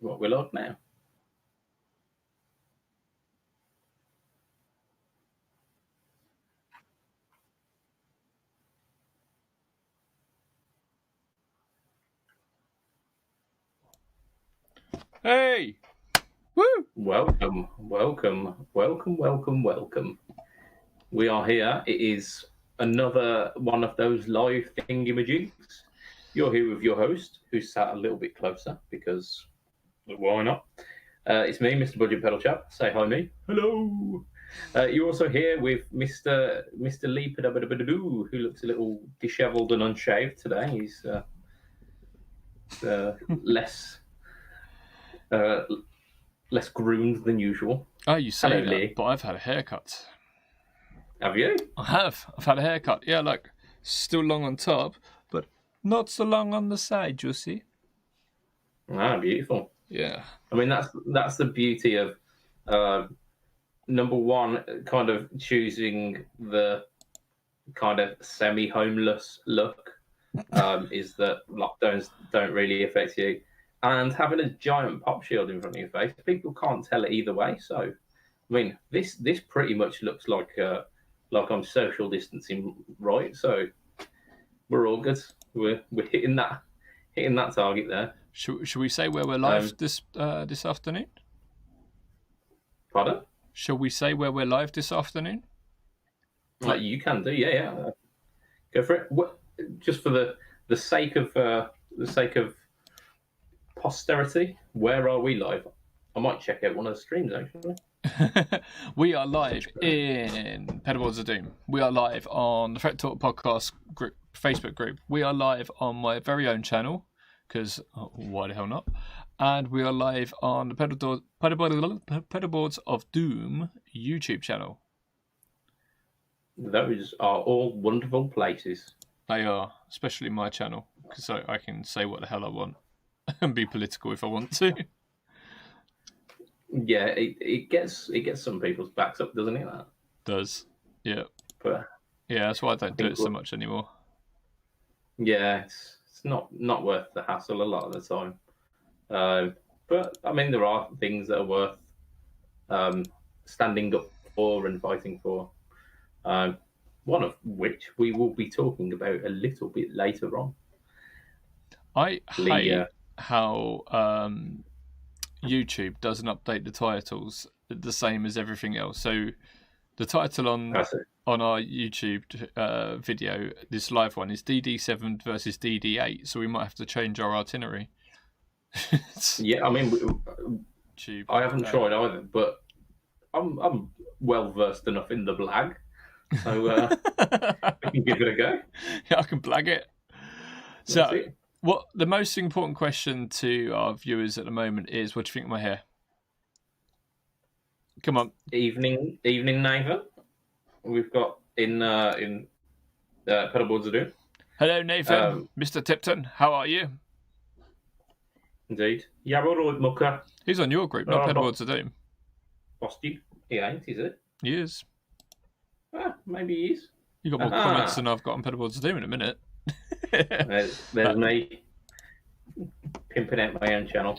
What we're like now. Hey! Woo! Welcome. We are here. It is another one of those live thingamajigs. You're here with your host, who's sat a little bit closer because why not? It's me, Mr. Budget Pedal Chap. Say hi, me. Hello. You're also here with Mr. Lee Padabadabadoo, who looks a little dishevelled and unshaved today. He's less groomed than usual. Oh, you say Hello, that, Lee. but I've had a haircut. Have you? I have. I've had a haircut. Yeah, like, still long on top, but not so long on the side, you see. Ah, beautiful. Yeah. I mean, that's the beauty of number one, kind of choosing the kind of semi-homeless look, is that lockdowns don't really affect you, and having a giant pop shield in front of your face, people can't tell it either way. So, I mean, this pretty much looks like I'm social distancing, right? So we're all good. We're hitting that target there. Should we say where we're live this afternoon? Pardon? Shall we say where we're live this afternoon? You can do, yeah. Go for it. Just for the sake of posterity, where are we live? I might check out one of the streams actually. We are live in Pedalboards of Doom. We are live on the Fret Talk podcast group, Facebook group. We are live on my very own channel, because why the hell not? And we are live on the Pedalboards of Doom YouTube channel. Those are all wonderful places. They are, especially my channel, because I can say what the hell I want and be political if I want to. Yeah, it gets some people's backs up, doesn't it? That does, yeah. But yeah, that's why I don't do it so much anymore. Yeah, it's not worth the hassle a lot of the time. But I mean, there are things that are worth standing up for and fighting for. One of which we will be talking about a little bit later on. I hate how YouTube doesn't update the titles the same as everything else. So the title on our YouTube video, this live one, is DD-7 versus DD-8. So we might have to change our itinerary. Yeah, I mean, I haven't tried either, but I'm well versed enough in the blag. So we can give it a go. Yeah, I can blag it. So, what the most important question to our viewers at the moment is, what do you think of my hair? Come on. Evening, Nathan. We've got in Pedalboards of Doom. Hello, Nathan. Mr. Tipton, how are you? Indeed. Yeah, all right, mucker. He's on your group, not Pedalboards of Doom. Bosty? He ain't, is it? He is. Maybe he is. You got more comments than I've got on Pedalboards of Doom in a minute. There's me pimping out my own channel.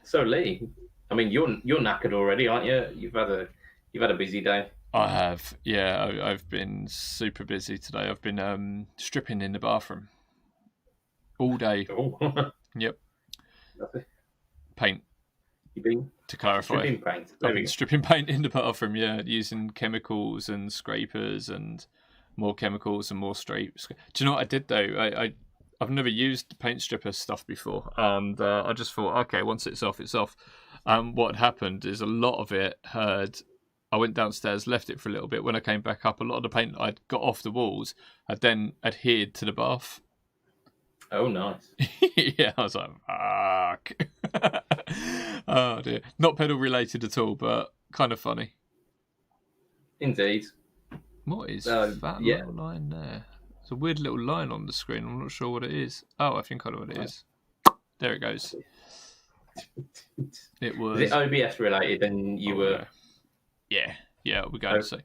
So Lee, I mean, you're knackered already, aren't you? You've had a busy day. I have, yeah. I've been super busy today. I've been stripping in the bathroom all day. Oh. Yep. Paint. To clarify, stripping paint. Stripping paint in the bathroom, yeah, using chemicals and scrapers and more chemicals and more stripes. Do you know what I did though? I've never used paint stripper stuff before, and I just thought, okay, once it's off, it's off. What happened is a lot of it I went downstairs, left it for a little bit. When I came back up, a lot of the paint I'd got off the walls had then adhered to the bath. Oh, nice. Yeah, I was like, fuck. Oh dear. Not pedal related at all, but kind of funny. Indeed. What is that little line there? It's a weird little line on the screen. I'm not sure what it is. Oh, I think I know what it is. There it goes. It was. Is it OBS related? And you were. Yeah, we're going to say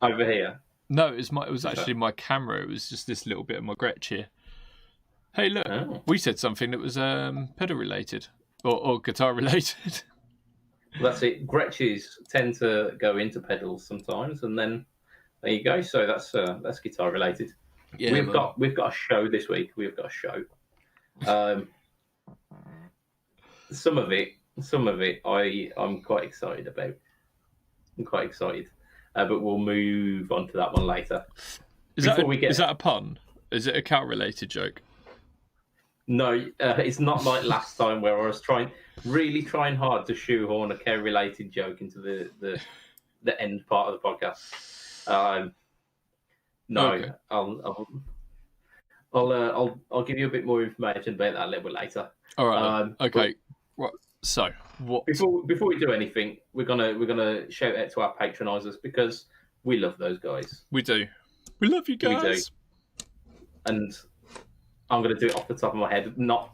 over here. No, it was actually my camera. It was just this little bit of my Gretsch here. Hey, look, we said something that was pedal related or guitar related. Well, that's it. Gretches tend to go into pedals sometimes, and then there you go. So that's guitar related. Yeah, we've got a show this week. We've got a show. Some of it I'm quite excited about. I'm quite excited, but we'll move on to that one later. Is that a pun? Is it a cow related joke? No, it's not like last time where I was really trying hard to shoehorn a cow-related joke into the end part of the podcast. No, okay. I'll give you a bit more information about that a little bit later. All right. Okay. Right. So what? Before we do anything, we're gonna shout out to our patronisers because we love those guys. We do. We love you guys. We do. And I'm going to do it off the top of my head, not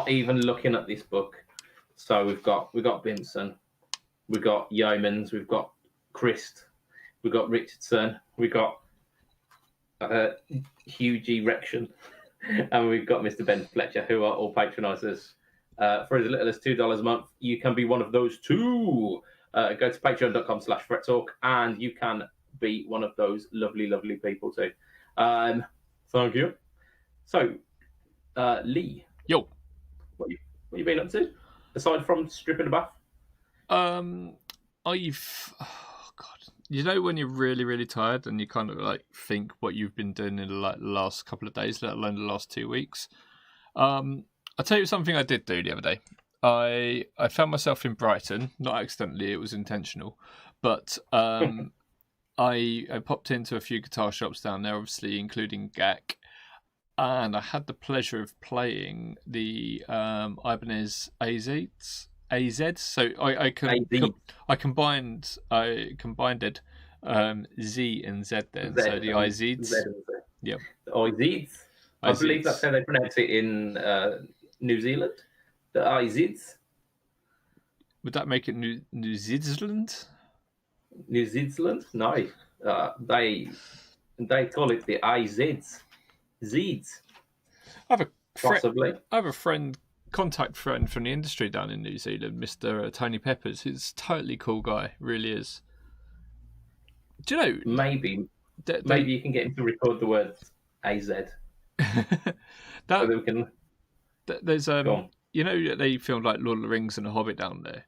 even looking at this book. So we've got Bimson, we've got Yeomans, we've got Christ, we've got Richardson, we've got Huge Erection, and we've got Mr. Ben Fletcher, who are all patronisers. For as little as $2 a month, you can be one of those too. Go to patreon.com/frettalk, and you can be one of those lovely, lovely people too. Thank you. So, Lee. Yo. What you been up to? Aside from stripping a bath? Oh God. You know when you're really, really tired and you kind of like think what you've been doing in the last couple of days, let alone the last 2 weeks? I'll tell you something I did do the other day. I found myself in Brighton, not accidentally, it was intentional, but I popped into a few guitar shops down there, obviously including GAC. And I had the pleasure of playing the Ibanez AZ. So I combined Z and Z then. So the IZs. Yep. The IZs. I believe that's how they pronounce it in New Zealand. The IZs. Would that make it New Zealand? New Zealand? No. They call it the IZs. Zeds. I have a contact friend from the industry down in New Zealand, Mr. Tony Peppers. He's a totally cool guy, really is. Do you know? Maybe you can get him to record the word AZ. There's you know they filmed like Lord of the Rings and The Hobbit down there.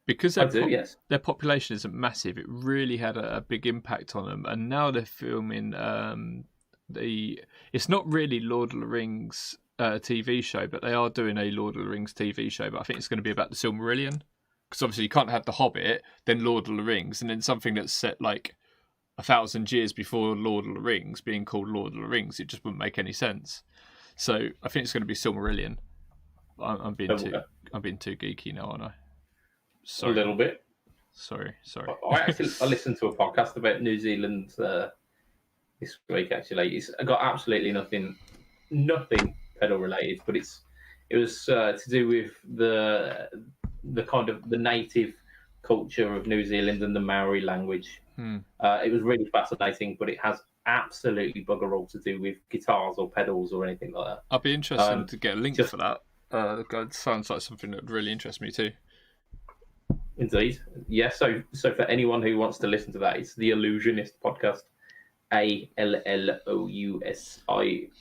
Because their population isn't massive, it really had a big impact on them. And now they're filming it's not really Lord of the Rings TV show, but they are doing a Lord of the Rings TV show, but I think it's going to be about the Silmarillion, because obviously you can't have the Hobbit, then Lord of the Rings, and then something that's set like 1,000 years before Lord of the Rings being called Lord of the Rings. It just wouldn't make any sense. So I think it's going to be Silmarillion. I'm being too geeky now, aren't I? Sorry. A little bit. Sorry. I listened to a podcast about New Zealand this week. Actually, it's got absolutely nothing pedal related, but it was to do with the kind of the native culture of New Zealand and the Maori language. It was really fascinating, but it has absolutely bugger all to do with guitars or pedals or anything like that. I'd be interested to get a link for that. It sounds like something that would really interest me too. Indeed, yeah. So for anyone who wants to listen to that, it's the Illusionist podcast. ALLOUSI.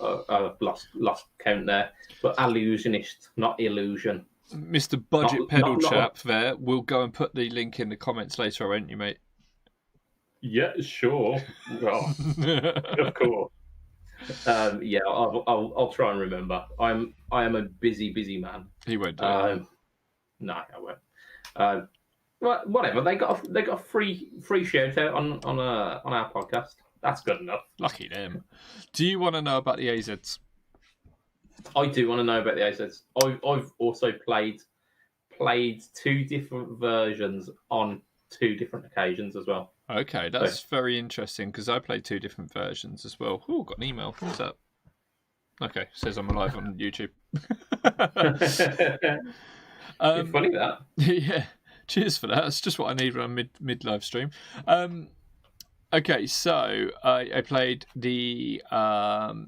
I've lost count there, but Illusionist, not illusion. Mr. Budget Pedal chap there. We'll go and put the link in the comments later, won't you, mate? Yeah, sure. Well, of course. Yeah, I'll try and remember. I am a busy man. He won't do it. No, I won't. Well, whatever. They got a free shout out on our podcast. That's good enough. Lucky them. Do you want to know about the AZs? I do want to know about the AZs. I've also played 2 different versions on 2 different occasions as well. Okay, that's very interesting because I played 2 different versions as well. Oh, got an email. What's that? Okay, it says I'm live on YouTube. It's funny that. Yeah, cheers for that. That's just what I need when I'm mid live stream. Okay, so I played the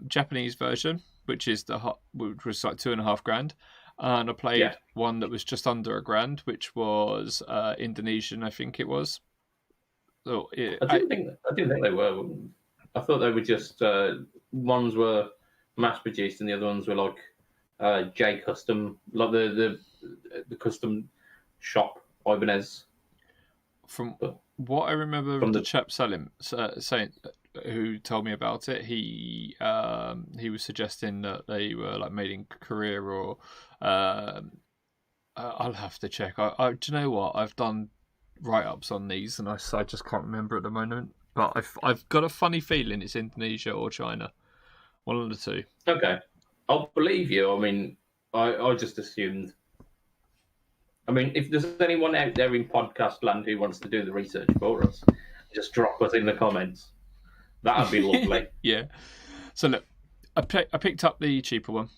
Japanese version, which was like $2,500, and I played one that was just under $1,000, which was Indonesian, I think it was. So I didn't think they were. I thought they were just ones were mass produced and the other ones were like J Custom, like the custom shop Ibanez. From what I remember of the chap saying who told me about it, he was suggesting that they were like made in Korea or I'll have to check. Do you know what? I've done write-ups on these and I just can't remember at the moment. But I've got a funny feeling it's Indonesia or China. One of the two. Okay. I'll believe you. I mean, I just assumed. I mean, if there's anyone out there in podcast land who wants to do the research for us, just drop us in the comments. That'd be lovely. Yeah. So look, I picked up the cheaper one,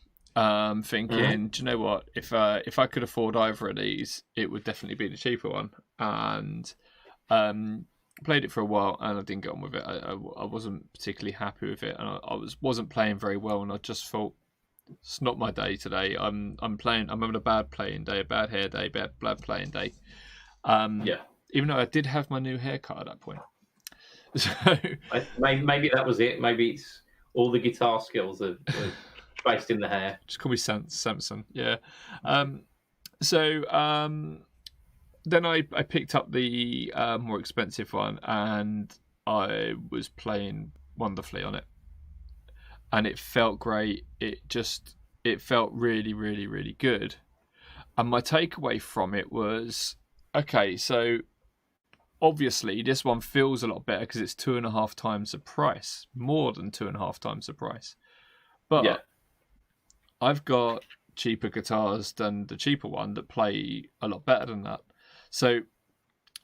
thinking, do you know what? If I could afford either of these, it would definitely be the cheaper one. And played it for a while, and I didn't get on with it. I wasn't particularly happy with it, and I wasn't playing very well. And I just thought, it's not my day today. I'm having a bad playing day, a bad hair day, bad playing day. Even though I did have my new haircut at that point. So maybe that was it. Maybe it's all the guitar skills are based in the hair. Just call me Samson. Yeah. Then I picked up the more expensive one, and I was playing wonderfully on it. And it felt great. It felt really, really, really good. And my takeaway from it was, okay, so obviously this one feels a lot better because it's 2.5 times the price, more than 2.5 times the price. But I've got cheaper guitars than the cheaper one that play a lot better than that. So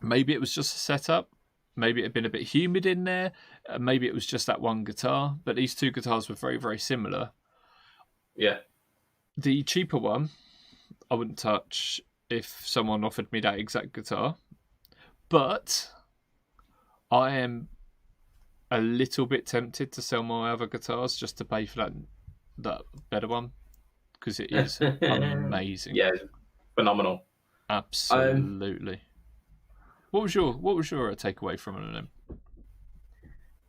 maybe it was just a setup. Maybe it had been a bit humid in there. Maybe it was just that one guitar. But these two guitars were very, very similar. Yeah. The cheaper one, I wouldn't touch if someone offered me that exact guitar. But I am a little bit tempted to sell my other guitars just to pay for that better one. Because it is amazing. Yeah, phenomenal. Absolutely. What was your takeaway from it then?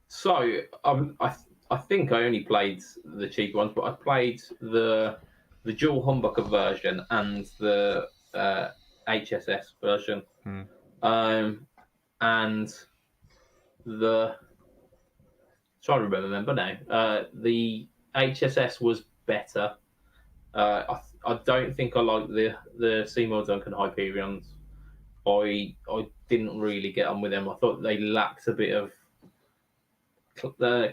So I think I only played the cheaper ones, but I played the dual humbucker version and the HSS version, and the trying to remember them, but no, the HSS was better. I don't think I like the Seymour Duncan Hyperions. I didn't really get on with them. I thought they lacked a bit of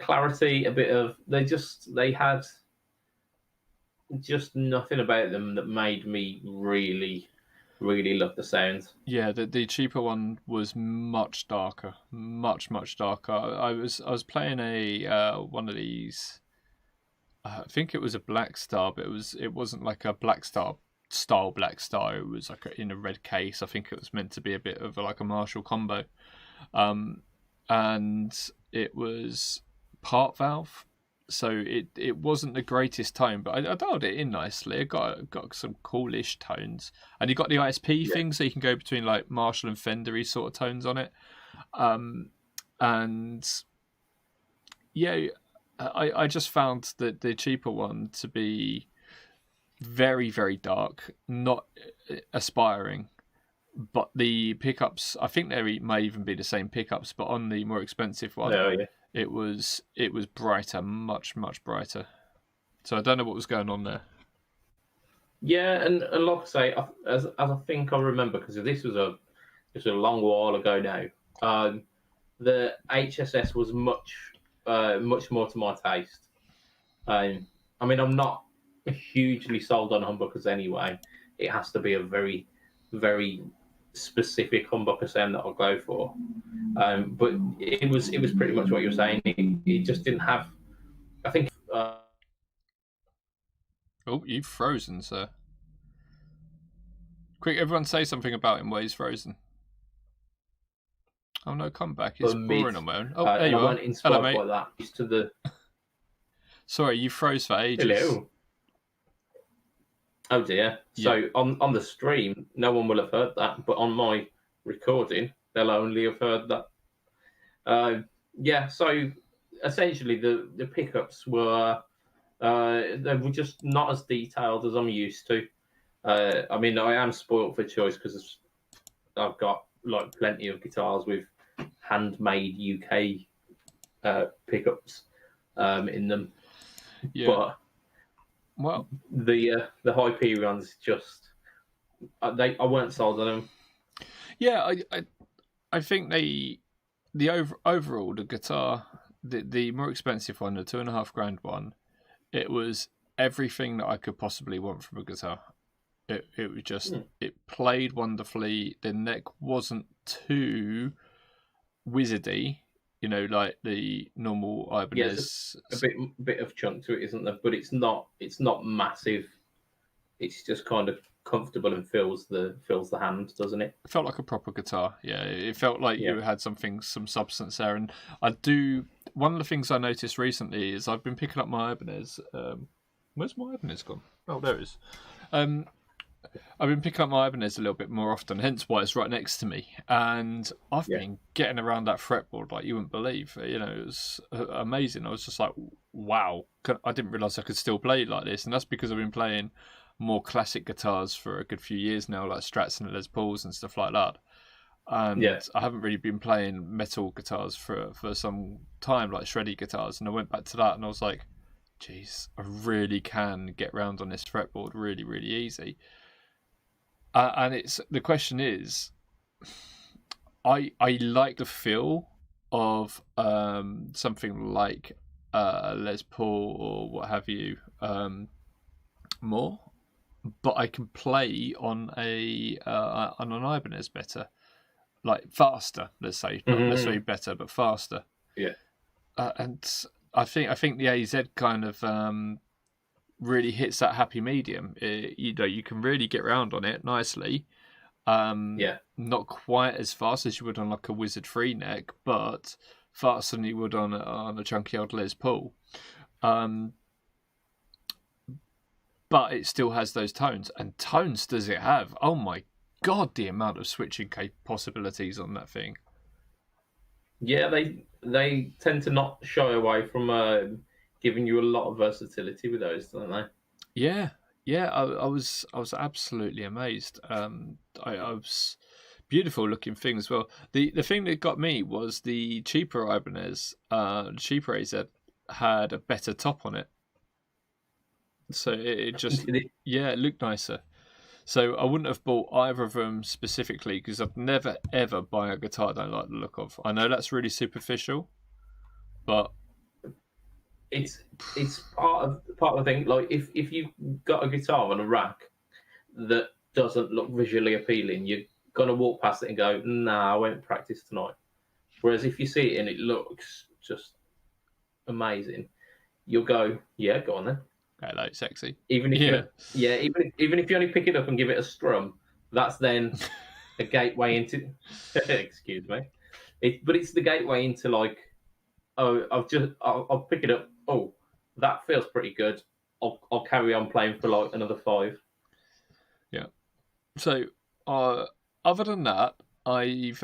clarity, a bit of they had just nothing about them that made me really, really love the sound. Yeah, the cheaper one was much darker, much darker. I was playing a one of these. I think it was a Black Star, but it wasn't like a Black Star style Black Star. It was like in a red case. I think it was meant to be a bit of like a Marshall combo, and it was part valve, so it wasn't the greatest tone, but I dialed it in nicely. It got some coolish tones, and you got the ISP thing, so you can go between like Marshall and Fendery sort of tones on it, and yeah. I just found that the cheaper one to be very, very dark, not aspiring, but the pickups, I think they may even be the same pickups, but on the more expensive one, it was brighter, much brighter. So I don't know what was going on there. Yeah, and like I say, as I think I remember, because this was a long while ago now. The HSS was much more to my taste. I mean, I'm not hugely sold on humbuckers anyway. It has to be a very, very specific humbucker sound that I'll go for. But it was pretty much what you were saying. It just didn't have. I think. Oh, you've frozen, sir. Quick, everyone say something about him while he's frozen. Oh no, come back. It's boring on my own. Oh, there you are. Inspired by that. Used to the. Sorry, you froze for ages. Hello. Oh dear. So on the stream, no one will have heard that, but on my recording, they'll only have heard that. Yeah. So essentially, the pickups were they were just not as detailed as I'm used to. I mean, I am spoilt for choice because I've got like plenty of guitars with handmade UK pickups in them. Yeah. But well, the Hyperions just I weren't sold on them. Yeah, I think overall the guitar, the more expensive one, the £2.5 one, it was everything that I could possibly want from a guitar. It was just it played wonderfully. The neck wasn't too wizardy, like the normal Ibanez. Yeah, a bit of chunk to it, isn't there? But it's not massive. It's just kind of comfortable and fills the hand, doesn't it? It felt like a proper guitar. Yeah, it felt like you had some substance there. And one of the things I noticed recently is I've been picking up my Ibanez. Where's my Ibanez gone? Oh, there it is. I've been picking up my Ibanez a little bit more often, hence why it's right next to me. And I've been getting around that fretboard like you wouldn't believe. It was amazing. I was just like, wow. I didn't realise I could still play like this. And that's because I've been playing more classic guitars for a good few years now, like Strats and Les Pauls and stuff like that. And I haven't really been playing metal guitars for some time, like shreddy guitars. And I went back to that and I was like, geez, I really can get round on this fretboard really, really easy. And the question is, I like the feel of something like Les Paul or what have you more, but I can play on an Ibanez better, like faster. Let's say not necessarily better, but faster. Yeah, and I think the AZ kind of really hits that happy medium. You can really get around on it nicely. Not quite as fast as you would on like a Wizard Free neck, but faster than you would on a chunky old Les Paul. But it still has those tones. And tones does it have? Oh my god, the amount of switching possibilities on that thing. Yeah, they tend to not shy away from giving you a lot of versatility with those, don't they? Yeah. I was absolutely amazed. I was beautiful looking thing as well. The thing that got me was the cheaper Ibanez, cheaper AZ had a better top on it. So it just it looked nicer. So I wouldn't have bought either of them specifically because I've never ever buy a guitar I don't like the look of. I know that's really superficial, but it's part of the thing. Like if you got a guitar on a rack that doesn't look visually appealing, you're gonna walk past it and go, "Nah, I won't practice tonight." Whereas if you see it and it looks just amazing, you'll go, "Yeah, go on then." Hello, sexy. Even if even if you only pick it up and give it a strum, that's then a gateway into. Excuse me, but it's the gateway into like, oh, I'll pick it up. Oh, that feels pretty good. I'll carry on playing for like another 5. Yeah. So, other than that, I've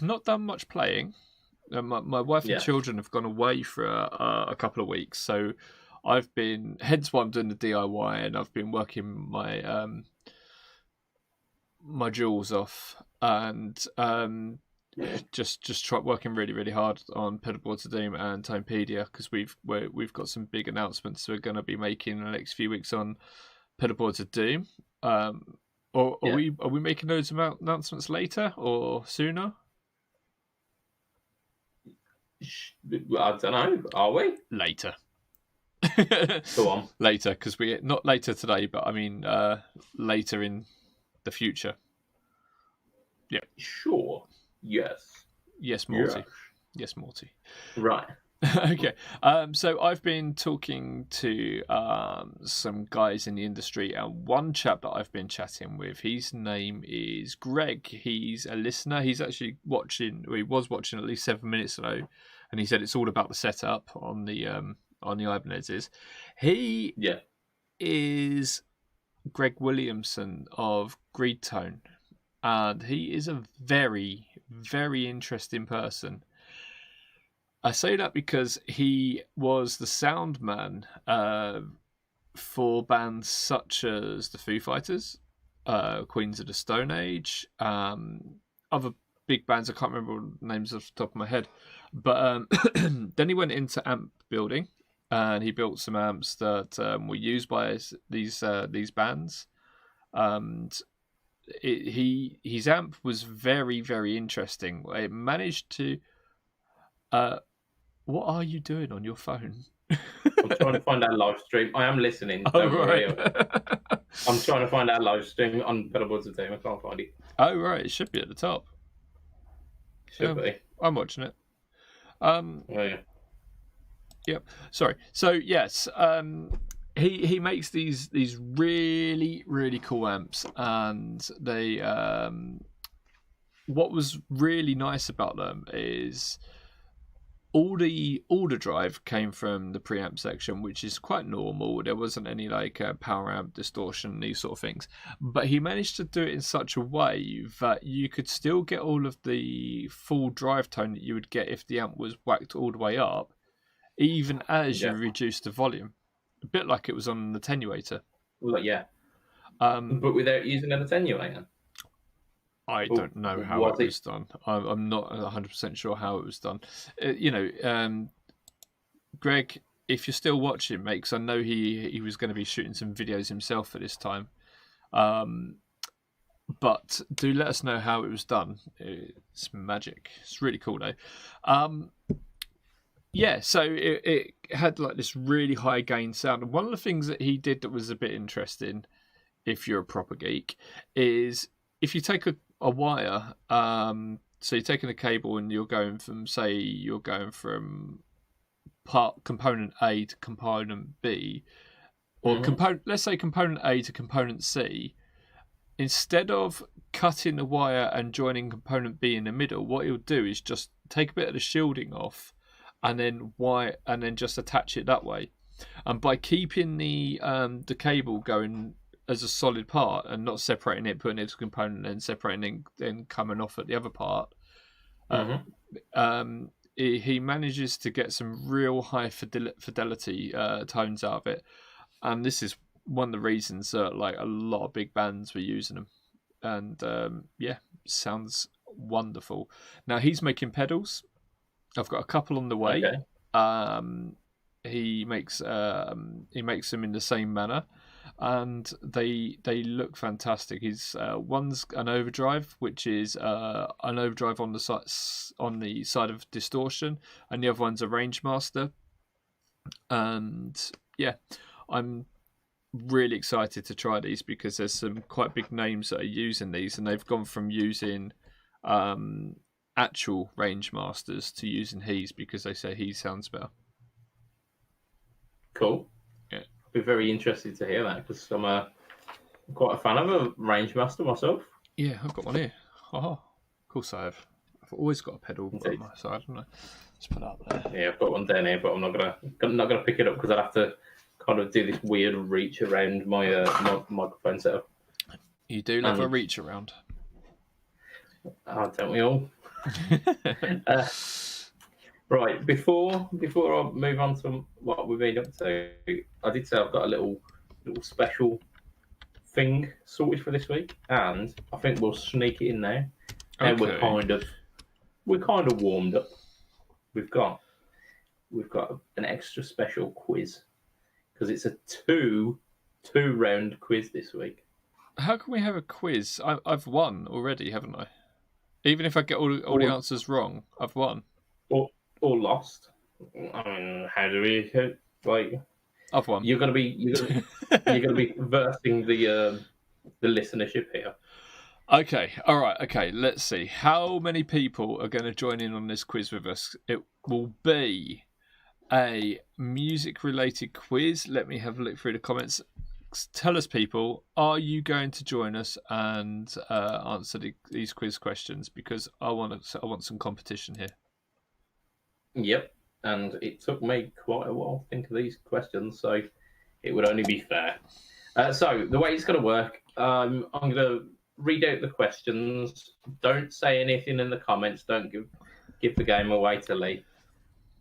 not done much playing. My wife and children have gone away for a couple of weeks, so I've been. Hence why I'm doing the DIY, and I've been working my my jewels off, and just working really, really hard on Pedalboard to Doom and TonePedia because we've got some big announcements we're going to be making in the next few weeks on Pedalboard to Doom. Are we making those announcements later or sooner? I don't know. Are we? Later. Go on. Later, because we not later today, but I mean later in the future. Yeah. Sure. Yes. Yes, Morty. Yes, Morty. Right. Okay. So I've been talking to some guys in the industry, and one chap that I've been chatting with, his name is Greg. He's a listener. He's actually watching. Well, he was watching at least 7 minutes ago, and he said it's all about the setup on the Ibanez's. He Yeah. is Greg Williamson of Greedtone, and he is a very, very interesting person. I say that because he was the sound man for bands such as the Foo Fighters, Queens of the Stone Age, other big bands. I can't remember the names off the top of my head. But then he went into amp building, and he built some amps that were used by these bands. And his amp was very, very interesting. It managed to... what are you doing on your phone? I'm trying to find our live stream. I am listening. Don't worry. I'm trying to find our live stream on Pedalboards of Doom. I can't find it. Oh, right. It should be at the top. Should be. I'm watching it. Oh, yeah. Yep. Sorry. So, yes, he makes these really, really cool amps, and they... what was really nice about them is... all the order drive came from the preamp section, which is quite normal. There wasn't any power amp distortion, these sort of things. But he managed to do it in such a way that you could still get all of the full drive tone that you would get if the amp was whacked all the way up, even as you reduced the volume. A bit like it was on an attenuator. Well, yeah. But without using an attenuator. I don't know how it was done. I'm not 100% sure how it was done. Greg, if you're still watching, mate, because I know he was going to be shooting some videos himself at this time. But do let us know how it was done. It's magic. It's really cool, though. Yeah, so it had this really high gain sound. And one of the things that he did that was a bit interesting, if you're a proper geek, is if you take a wire, so you're taking a cable and you're going from component A to component B, or let's say component A to component C. Instead of cutting the wire and joining component B in the middle, what he'll do is just take a bit of the shielding off, and then just attach it that way. And by keeping the cable going as a solid part and not separating it, putting it to a component, and separating it, then coming off at the other part, he manages to get some real high fidelity tones out of it. And this is one of the reasons that a lot of big bands were using them. And sounds wonderful. Now he's making pedals. I've got a couple on the way. Okay. He makes them in the same manner, and they look fantastic. He's one's an overdrive, which is an overdrive on the side of distortion, and the other one's a range master. And yeah, I'm really excited to try these because there's some quite big names that are using these, and they've gone from using actual range masters to using his because they say he sounds better. Cool. Yeah, I'd be very interested to hear that because I'm quite a fan of a range master myself. Yeah, I've got one here. Oh, of course I have. I've always got a pedal on my side, haven't I? Let's put it up there. Yeah, I've got one down here, but I'm not gonna pick it up because I'd have to kind of do this weird reach around my microphone setup. You do love a reach around. Don't we all? Right, before I move on to what we've been up to, I did say I've got a little special thing sorted for this week, and I think we'll sneak it in now. And we're kind of warmed up. We've got an extra special quiz because it's a two round quiz this week. How can we have a quiz? I've won already, haven't I? Even if I get all the answers wrong, I've won. Or lost. I mean, how do we I've won. You're gonna be versing the listenership here. Okay, all right, okay. Let's see how many people are going to join in on this quiz with us. It will be a music-related quiz. Let me have a look through the comments. Tell us, people, are you going to join us and answer these quiz questions? Because I want some competition here. Yep, and it took me quite a while to think of these questions, so it would only be fair. So the way it's going to work, I'm going to read out the questions. Don't say anything in the comments. Don't give the game away to Lee.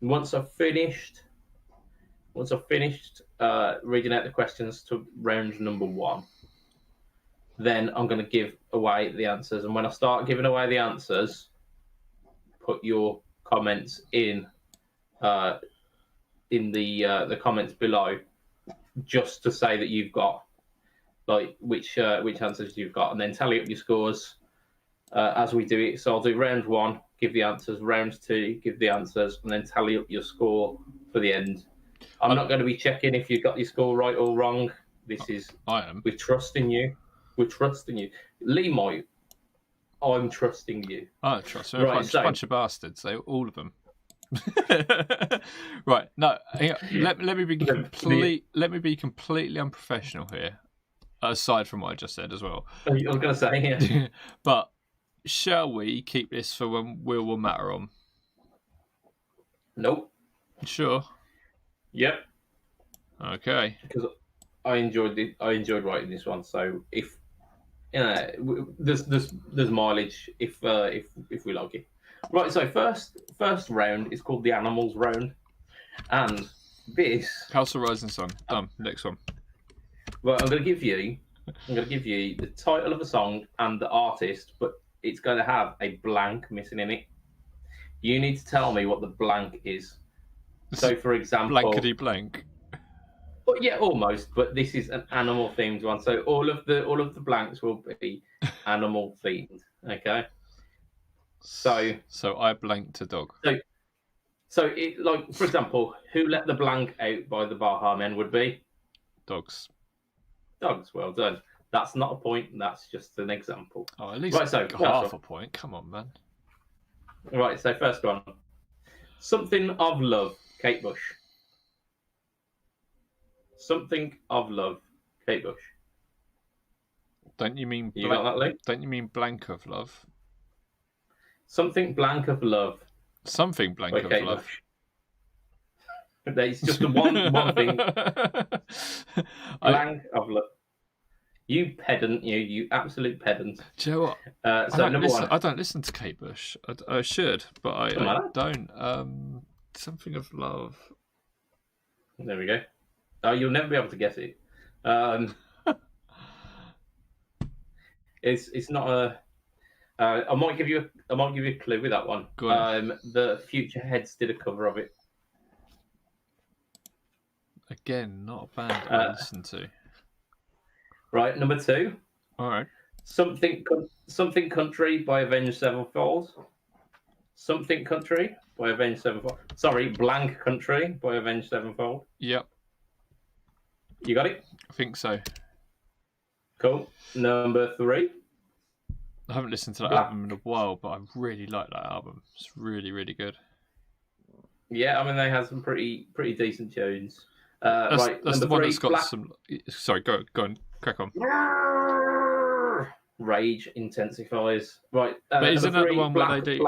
Once I've finished reading out the questions to round number 1, then I'm going to give away the answers. And when I start giving away the answers, put your comments in the comments below, just to say that you've got like which answers you've got, and then tally up your scores as we do it. So I'll do round 1, give the answers. Round 2, give the answers, and then tally up your score for the end. I'm not going to be checking if you've got your score right or wrong. I am. We're trusting you. We're trusting you. Lee might. I'm trusting you. I trust them. Right, a bunch of bastards. All of them. Right. No. Let me be completely unprofessional here. Aside from what I just said as well. I was going to say, yeah. But shall we keep this for when will matter on? Nope. Sure. Yep. Okay. Because I enjoyed writing this one. So if there's mileage if we like it. Right. So first round is called the Animals round, and this House of Rising Sun. Done. Next one. Well, I'm going to give you the title of a song and the artist, but it's going to have a blank missing in it. You need to tell me what the blank is. So, for example, blankety blank. Well, yeah, almost. But this is an animal themed one, so all of the blanks will be animal themed. Okay. So I blanked a dog. So it, like, for example, Who Let the Blank Out by the Baha Men would be dogs. Dogs. Well done. That's not a point. That's just an example. Oh, at least half a point. Come on, man. Right. So first one, Something of Love, Kate Bush. Something of Love, Kate Bush. Don't you mean you got that, Luke? Don't you mean Blank of Love? Something Blank of Love. Something Blank of Kate Love. Bush. It's just the one thing. Blank of Love. You pedant, you absolute pedant. Do you know what? I don't listen to Kate Bush. I should, but I don't. Something of Love. There we go. Oh, you'll never be able to guess it. It's not a. I might give you a clue with that one. Go on. The Future Heads did a cover of it. Again, not a band I listen to. Right, number 2. All right. Something Country by Avenged Sevenfold. Something Country by Avenged Sevenfold. Sorry, Blank Country by Avenged Sevenfold. Yep. You got it? I think so. Cool. Number 3. I haven't listened to that album in a while, but I really like that album. It's really, really good. Yeah, I mean, they have some pretty decent tunes. That's the one 3, that's got some... Sorry, go on. Crack on. Rage intensifies. Right. But isn't that the one where they do...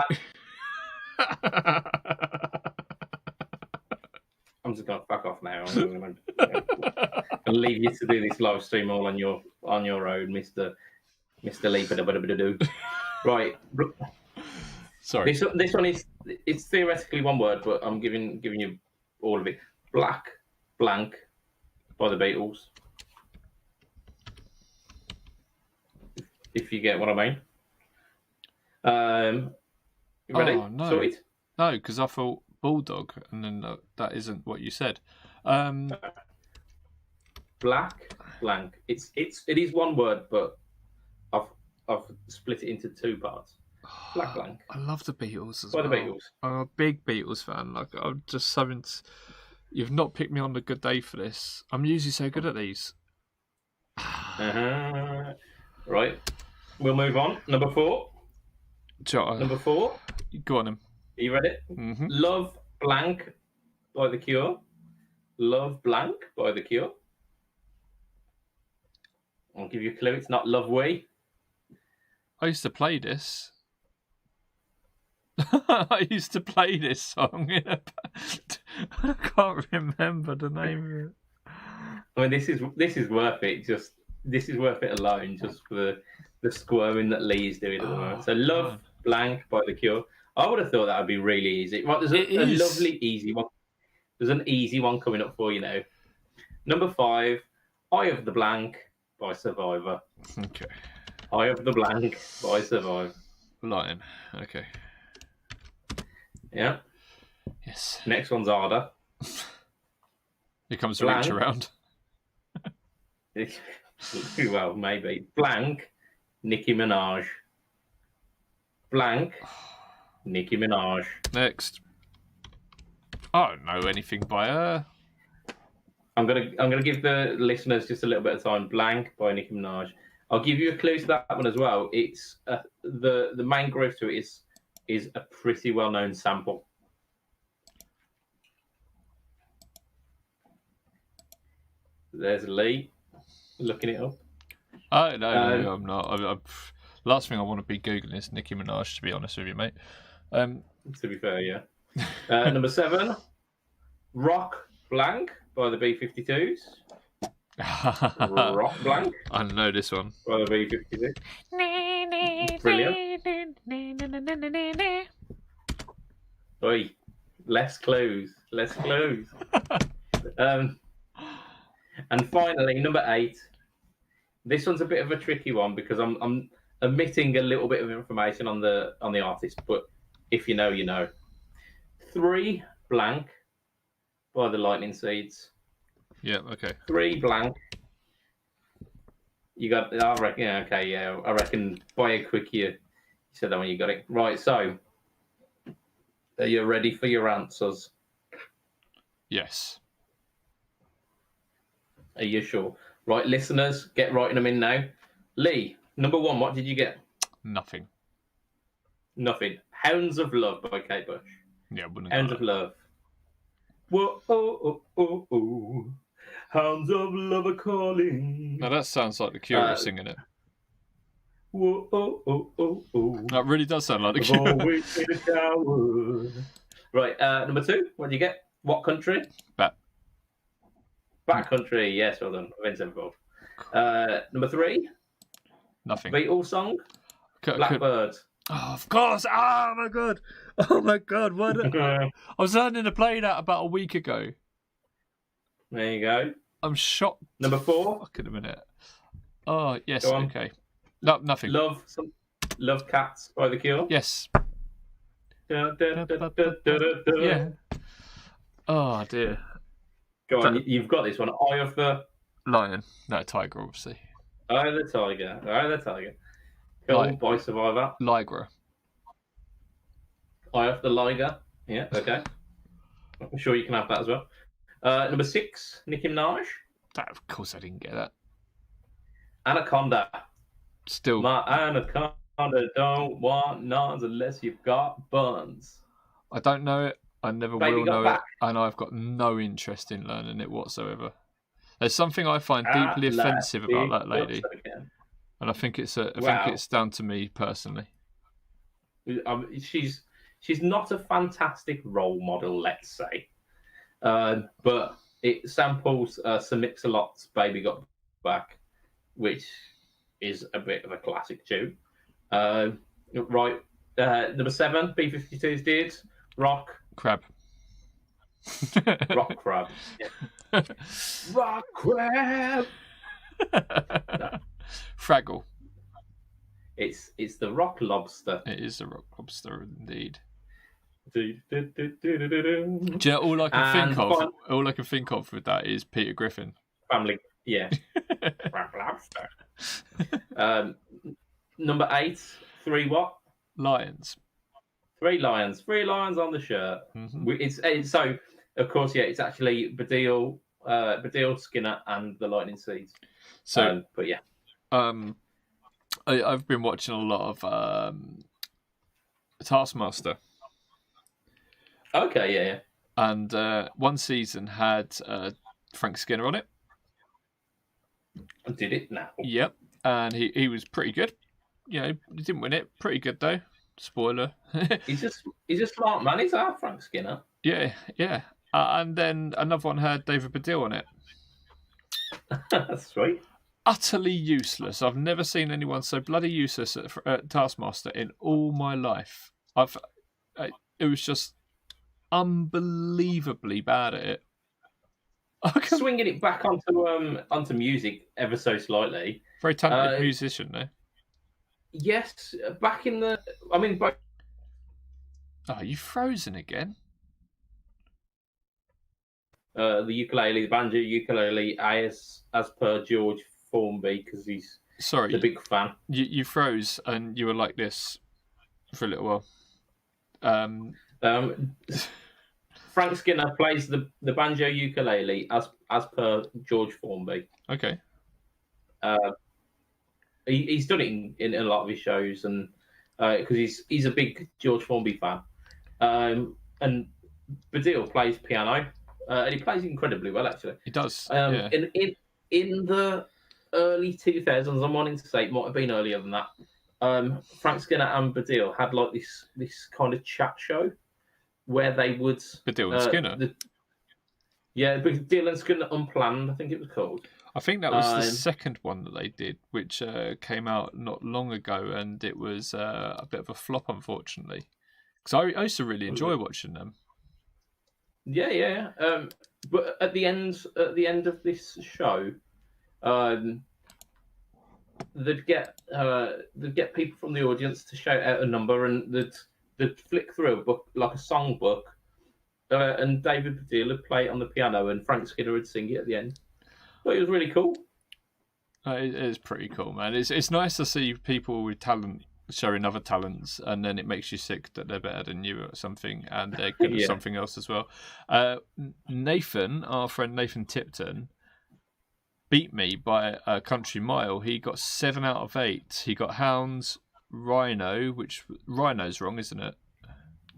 I'm just going to fuck off now. I'm going to leave you to do this live stream all on your own, Mr. Lee. Right. Sorry. This one it's theoretically one word, but I'm giving you all of it. Blank by the Beatles. If you get what I mean. Ready? Oh, no. Sorted? No, because I thought bulldog, and then that isn't what you said. Blank. It is one word, but I've split it into 2 parts. Blank. I love the Beatles as well. By the Beatles. I'm a big Beatles fan. Like, I'm just having. You've not picked me on a good day for this. I'm usually so good at these. Right. We'll move on. Number 4. Number 4. Go on, him. Are you ready? Mm-hmm. Love Blank by The Cure. Love Blank by The Cure. I'll give you a clue. It's not Love We. I used to play this. I used to play this song in a band. I can't remember the name of it. I mean, this is worth it. This is worth it alone, just for the squirming that Lee's doing at the moment. So, Love Blank by The Cure. I would have thought that would be really easy. Right, there's a lovely easy one. There's an easy one coming up for you now. Number 5, Eye of the Blank by Survivor. Okay. Eye of the Blank by Survivor. Lion. Okay. Yeah. Yes. Next one's harder. Here comes the reach around. Well, maybe. Blank, Nicki Minaj. Blank, Nicki Minaj. Next. I don't know anything by her. I'm gonna give the listeners just a little bit of time. Blank by Nicki Minaj. I'll give you a clue to that one as well. It's the main groove to it is a pretty well known sample. There's Lee looking it up. Oh no, I'm not. Last thing I want to be googling is Nicki Minaj. To be honest with you, mate. To be fair, yeah. Number 7, Rock Blank by the B-52s. Rock Blank. I know this one. By the B-52s. Brilliant. Oi, less clues. And finally, number 8. This one's a bit of a tricky one because I'm omitting a little bit of information on the artist, but if you know, you know. 3 Blank by the Lightning Seeds. Yeah, okay. 3 Blank. You got, I reckon, yeah, okay, yeah. I reckon by a quick you said that when you got it. Right, so are you ready for your answers? Yes. Are you sure? Right, listeners, get writing them in now. Lee, number 1, what did you get? Nothing. Hounds of Love by Kate Bush. Yeah, wouldn't Hounds of Love. Whoa, oh, oh, oh, oh. Hounds of Love are calling. Now that sounds like the Cure singing it. Whoa, oh, oh, oh, oh. That really does sound like the Cure. Always in a shower. Right, number 2, what do you get? What country? Back country, yes, well done. Vince involved. Number 3, Nothing. Beatles song. Blackbird. Oh, of course. Oh my god. What? I was learning to play that about a week ago. There you go. I'm shocked. Number 4. Fuck in a minute. Oh yes. Okay. No, nothing. Love Cats by The Cure. Yes. Da, da, da, da, da, da. Yeah. Oh dear. Go on, you've got this one. Eye of the Lion. No, tiger, obviously. Eye of the Tiger. Go on, by Survivor. Ligra. Eye of the Liger. Yeah, okay. I'm sure you can have that as well. Number 6, Nicki Minaj. Of course I didn't get that. Anaconda. Still. My anaconda don't want nuns unless you've got buns. I don't know it. I never Baby will got know back. it. And I've got no interest in learning it whatsoever. There's something I find deeply offensive about that lady. And I think it's down to me personally. She's not a fantastic role model, let's say. But it samples Sir Mix-a-Lot's Baby Got Back, which is a bit of a classic tune. Right, number 7, B-52s did. Rock Crab. Crab. Yeah. Rock Crab. No. Fraggle. It's the Rock Lobster. It is the Rock Lobster indeed. Do you know, all I can think of with that is Peter Griffin. Family, yeah. Rock Lobster. Number 8, 3 what? Lions. 3 lions. 3 lions on the shirt. Mm-hmm. It's so, of course, yeah. It's actually Baddiel, Skinner, and the Lightning Seeds. So, but yeah. I've been watching a lot of Taskmaster. Okay, yeah. And one season had Frank Skinner on it. Did it now? Yep, and he was pretty good. You know, he didn't win it. Pretty good though. Spoiler. He's a smart man. He's our Frank Skinner. Yeah. And then another one had David Baddiel on it. That's sweet. Utterly useless. I've never seen anyone so bloody useless at Taskmaster in all my life. It was just unbelievably bad at it. Swinging it back onto music ever so slightly. Very talented musician, though. Yes, back in the. I mean, Oh, you frozen again? The ukulele, the banjo ukulele, as per George Formby, because he's a big fan. You froze and you were like this for a little while. Frank Skinner plays the banjo ukulele as per George Formby. Okay. He's done it in a lot of his shows, and because he's a big George Formby fan. And Baddiel plays piano, and he plays incredibly well, actually. He does. Yeah. In the early 2000s, I'm wanting to say it might have been earlier than that. Frank Skinner and Baddiel had like this kind of chat show where they would Baddiel and Skinner. Baddiel and Skinner Unplanned, I think it was called. I think that was the second one that they did, which came out not long ago, and it was a bit of a flop, unfortunately. Because I used to really enjoy watching them. Yeah. But at the end of this show, they'd get people from the audience to shout out a number, and they'd flick through a book, like a song book, and David Baddiel would play it on the piano, and Frank Skinner would sing it at the end. But it was really cool. It is pretty cool, man. It's nice to see people with talent showing other talents, and then it makes you sick that they're better than you at something, and they're good at something else as well. Nathan, our friend Nathan Tipton, beat me by a country mile. He got 7 out of 8. He got Hounds, Rhino, which Rhino's wrong, isn't it?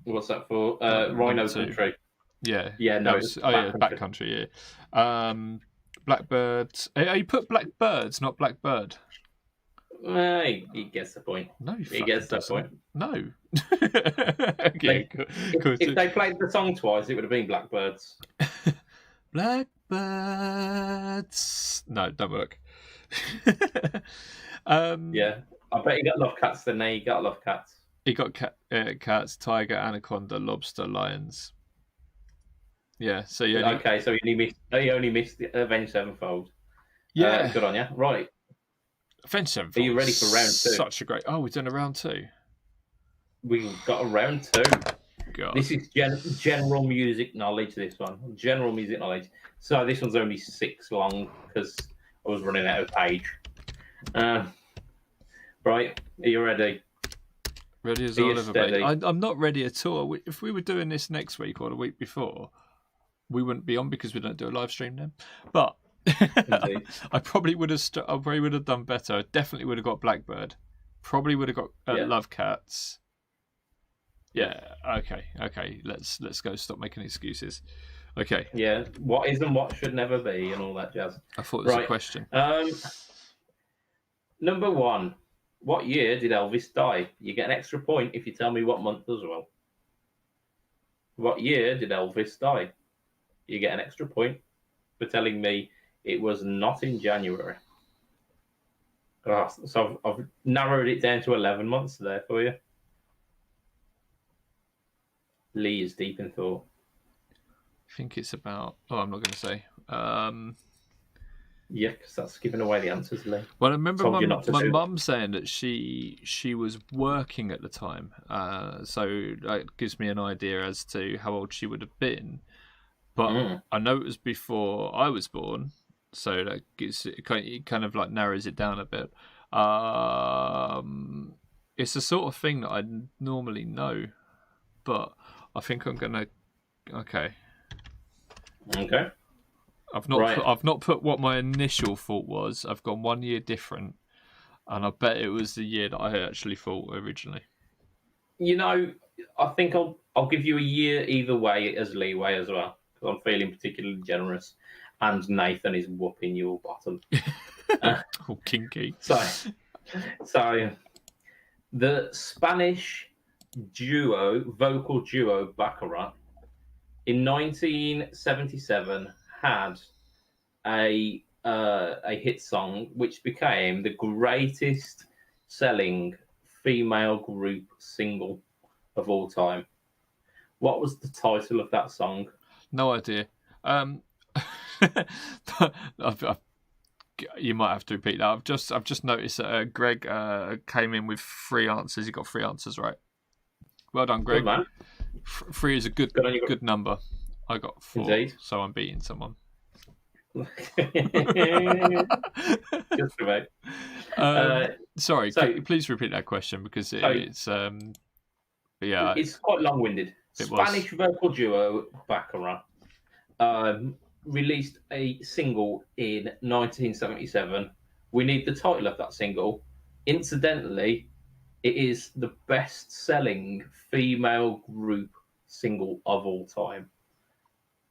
What's that for? Rhino Country. Yeah. No, it's Backcountry. Yeah. Blackbirds. You put Blackbirds, not Blackbird. He gets the point. No, he gets that point. No. Okay, cool. If they played the song twice, it would have been Blackbirds. Blackbirds. No, don't work. Yeah, I bet he got love cats. Then he got love cats. He got cats, tiger, anaconda, lobster, lions. Yeah, so so he only missed the Avenged Sevenfold. Yeah, good on you. Right, Avenged Sevenfold. Are you ready for round 2? Such a great. Oh, we've done a round 2. We've got a round 2. God. This is general music knowledge. This one, general music knowledge. So this one's only 6 long because I was running out of page. Right, are you ready? Ready as I'll ever be. I'm not ready at all. If we were doing this next week or the week before, we wouldn't be on because we don't do a live stream then. But I probably would have done better. I definitely would have got Blackbird. Probably would have got Love Cats. Yeah. Okay. Let's go. Stop making excuses. Okay. Yeah. What is and what should never be, and all that jazz. I thought it was a question. Number 1. What year did Elvis die? You get an extra point if you tell me what month as well. What year did Elvis die? You get an extra point for telling me it was not in January. So I've narrowed it down to 11 months there for you. Lee is deep in thought. I think it's about... Oh, I'm not going to say. Yeah, because that's giving away the answers, Lee. Well, I remember my mum saying that she was working at the time, so that gives me an idea as to how old she would have been. But I know it was before I was born, so that it kind of like narrows it down a bit. It's the sort of thing that I normally know, but I think I'm gonna. Okay. I've not put what my initial thought was. I've gone 1 year different, and I bet it was the year that I actually thought originally. You know, I think I'll give you a year either way as leeway as well, because I'm feeling particularly generous, and Nathan is whooping your bottom. Oh, kinky. So the Spanish vocal duo Baccarat in 1977 had a hit song which became the greatest selling female group single of all time. What was the title of that song? No idea. You might have to repeat that. I've just noticed that Greg came in with 3 answers. He got 3 answers right. Well done, Greg. Good man. 3 is a good number. I got 4, Indeed. so I'm beating someone. Just about. Sorry, please repeat that question because it's it's quite long-winded. Spanish vocal duo Baccarat released a single in 1977. We need the title of that single. Incidentally, it is the best-selling female group single of all time.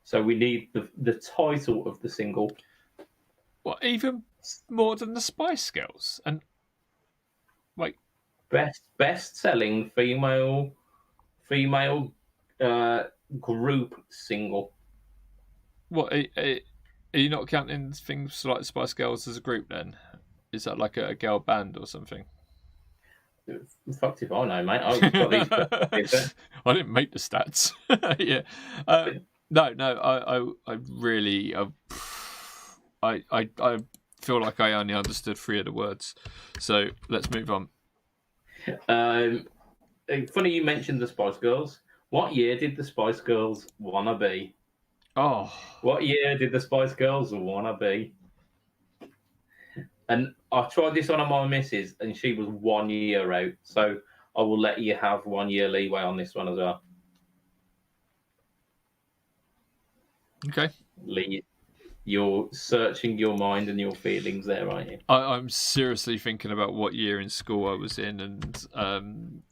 So we need the title of the single. What, even more than the Spice Girls? And like best-selling female group single. What are you not counting things like Spice Girls as a group? Then is that like a girl band or something? Fucked if I know, mate. I've got these. I didn't make the stats. Yeah. No. I really, I feel like I only understood 3 of the words. So let's move on. Funny you mentioned the Spice Girls. What year did the Spice Girls wanna be? Oh. What year did the Spice Girls wanna be? And I tried this on my missus, and she was 1 year out. So I will let you have 1 year leeway on this one as well. Okay. Lee, you're searching your mind and your feelings there, aren't you? I'm seriously thinking about what year in school I was in, and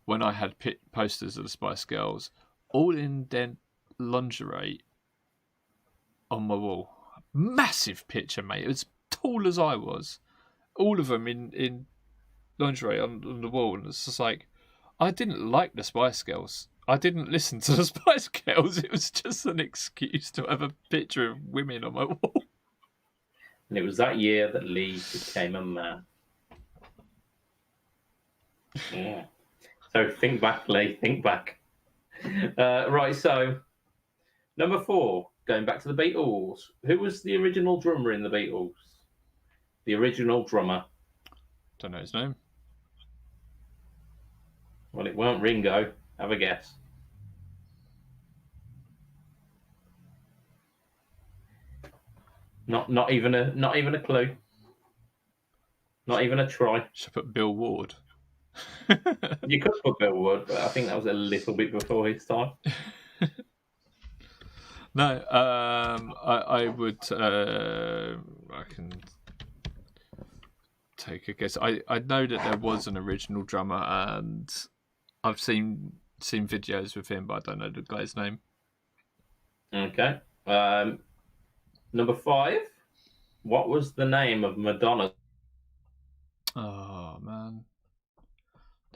when I had posters of the Spice Girls, all in their lingerie on my wall. Massive picture, mate. It was tall as I was. All of them in lingerie on the wall. And it's just like, I didn't like the Spice Girls. I didn't listen to the Spice Girls. It was just an excuse to have a picture of women on my wall. And it was that year that Lee became a man. Yeah. So think back, Lee. Think back. Right, so number 4, going back to the Beatles. Who was the original drummer in the Beatles? The original drummer. Don't know his name. Well, it weren't Ringo. Have a guess. Not even a clue. Not even a try. Should I put Bill Ward? You could put Bill Ward, but I think that was a little bit before his time. No, I would. I can take a guess. I know that there was an original drummer, and I've seen videos with him, but I don't know the guy's name. Okay. Number 5. What was the name of Madonna? Oh man,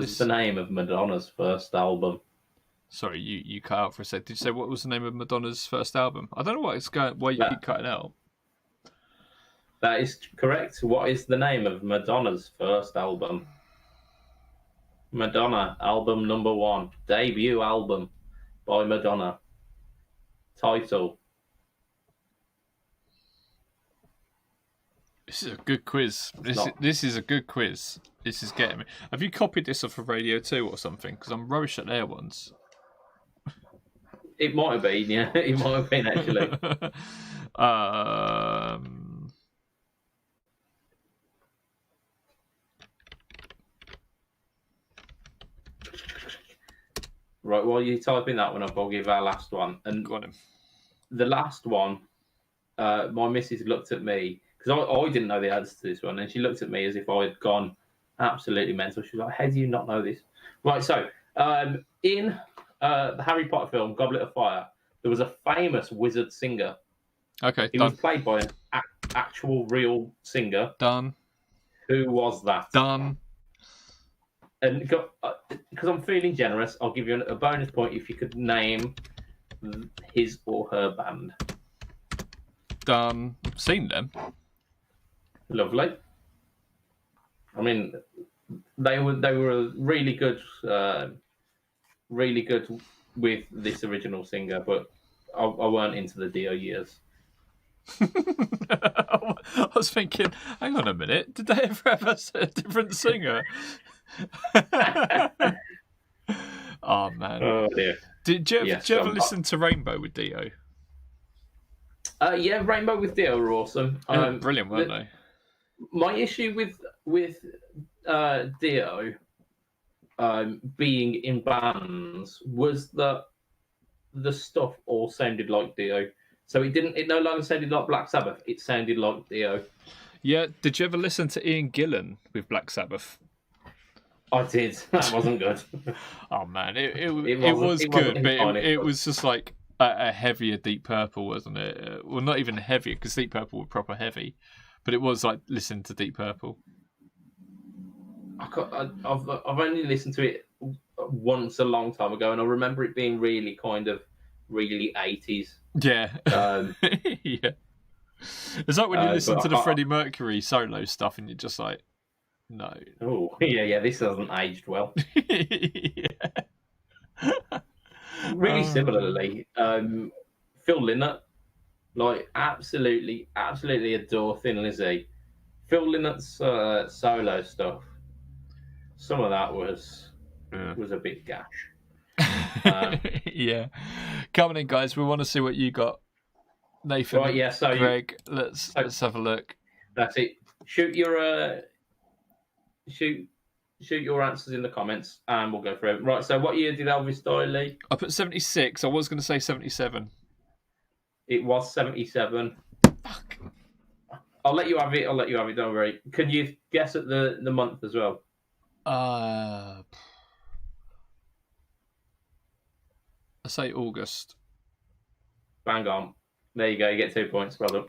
What's the name of Madonna's first album? Sorry, you cut out for a sec. Did you say what was the name of Madonna's first album? I don't know why you keep cutting out. That is correct. What is the name of Madonna's first album? Madonna, album number 1. Debut album by Madonna. Title. This is a good quiz. This is a good quiz. This is getting me. Have you copied this off of Radio 2 or something? Because I'm rubbish at their ones. It might have been, yeah. It might have been, actually. Right, while you're typing that one up, I'll give our last one. And go on then. The last one, my missus looked at me, because I didn't know the answer to this one, and she looked at me as if I had gone absolutely mental. She was like, how do you not know this? Right, so In the Harry Potter film Goblet of Fire, there was a famous wizard singer. Okay, He done. was played by an actual real singer. Done. Who was that? Done. And because I'm feeling generous, I'll give you a bonus point if you could name his or her band. Done. Seen them. Lovely. I mean, they were really good with this original singer, but I weren't into the Dio years. I was thinking, hang on a minute, did they ever have a different singer? Oh man! Oh dear. Did you ever listen to Rainbow with Dio? Yeah, Rainbow with Dio were awesome. Brilliant, weren't they? My issue with Dio being in bands was that the stuff all sounded like Dio. So it no longer sounded like Black Sabbath. It sounded like Dio. Yeah. Did you ever listen to Ian Gillan with Black Sabbath? I did. That wasn't good. Oh man, it was good, but it was just like a heavier Deep Purple, wasn't it? Well, not even heavier, because Deep Purple were proper heavy, but it was like listening to Deep Purple. I've only listened to it once a long time ago, and I remember it being really kind of really 80s. Yeah. Yeah. It's like when you listen to the Freddie Mercury solo stuff and you're just like, no. Oh, yeah, this hasn't aged well. Yeah. Really similarly, Phil Lynott, like absolutely adore Thin Lizzy. Phil Lynnott's solo stuff, some of that was a bit gash. Yeah. Come on in, guys. We want to see what you got. Nathan, right, yeah, so Greg, let's have a look. That's it. Shoot your answers in the comments, and we'll go through it. Right. So, what year did Elvis die, Lee? I put 76. I was going to say 77. It was 77. Fuck. I'll let you have it. Don't worry. Can you guess at the month as well? I say August. Bang on. There you go. You get 2 points. Well done.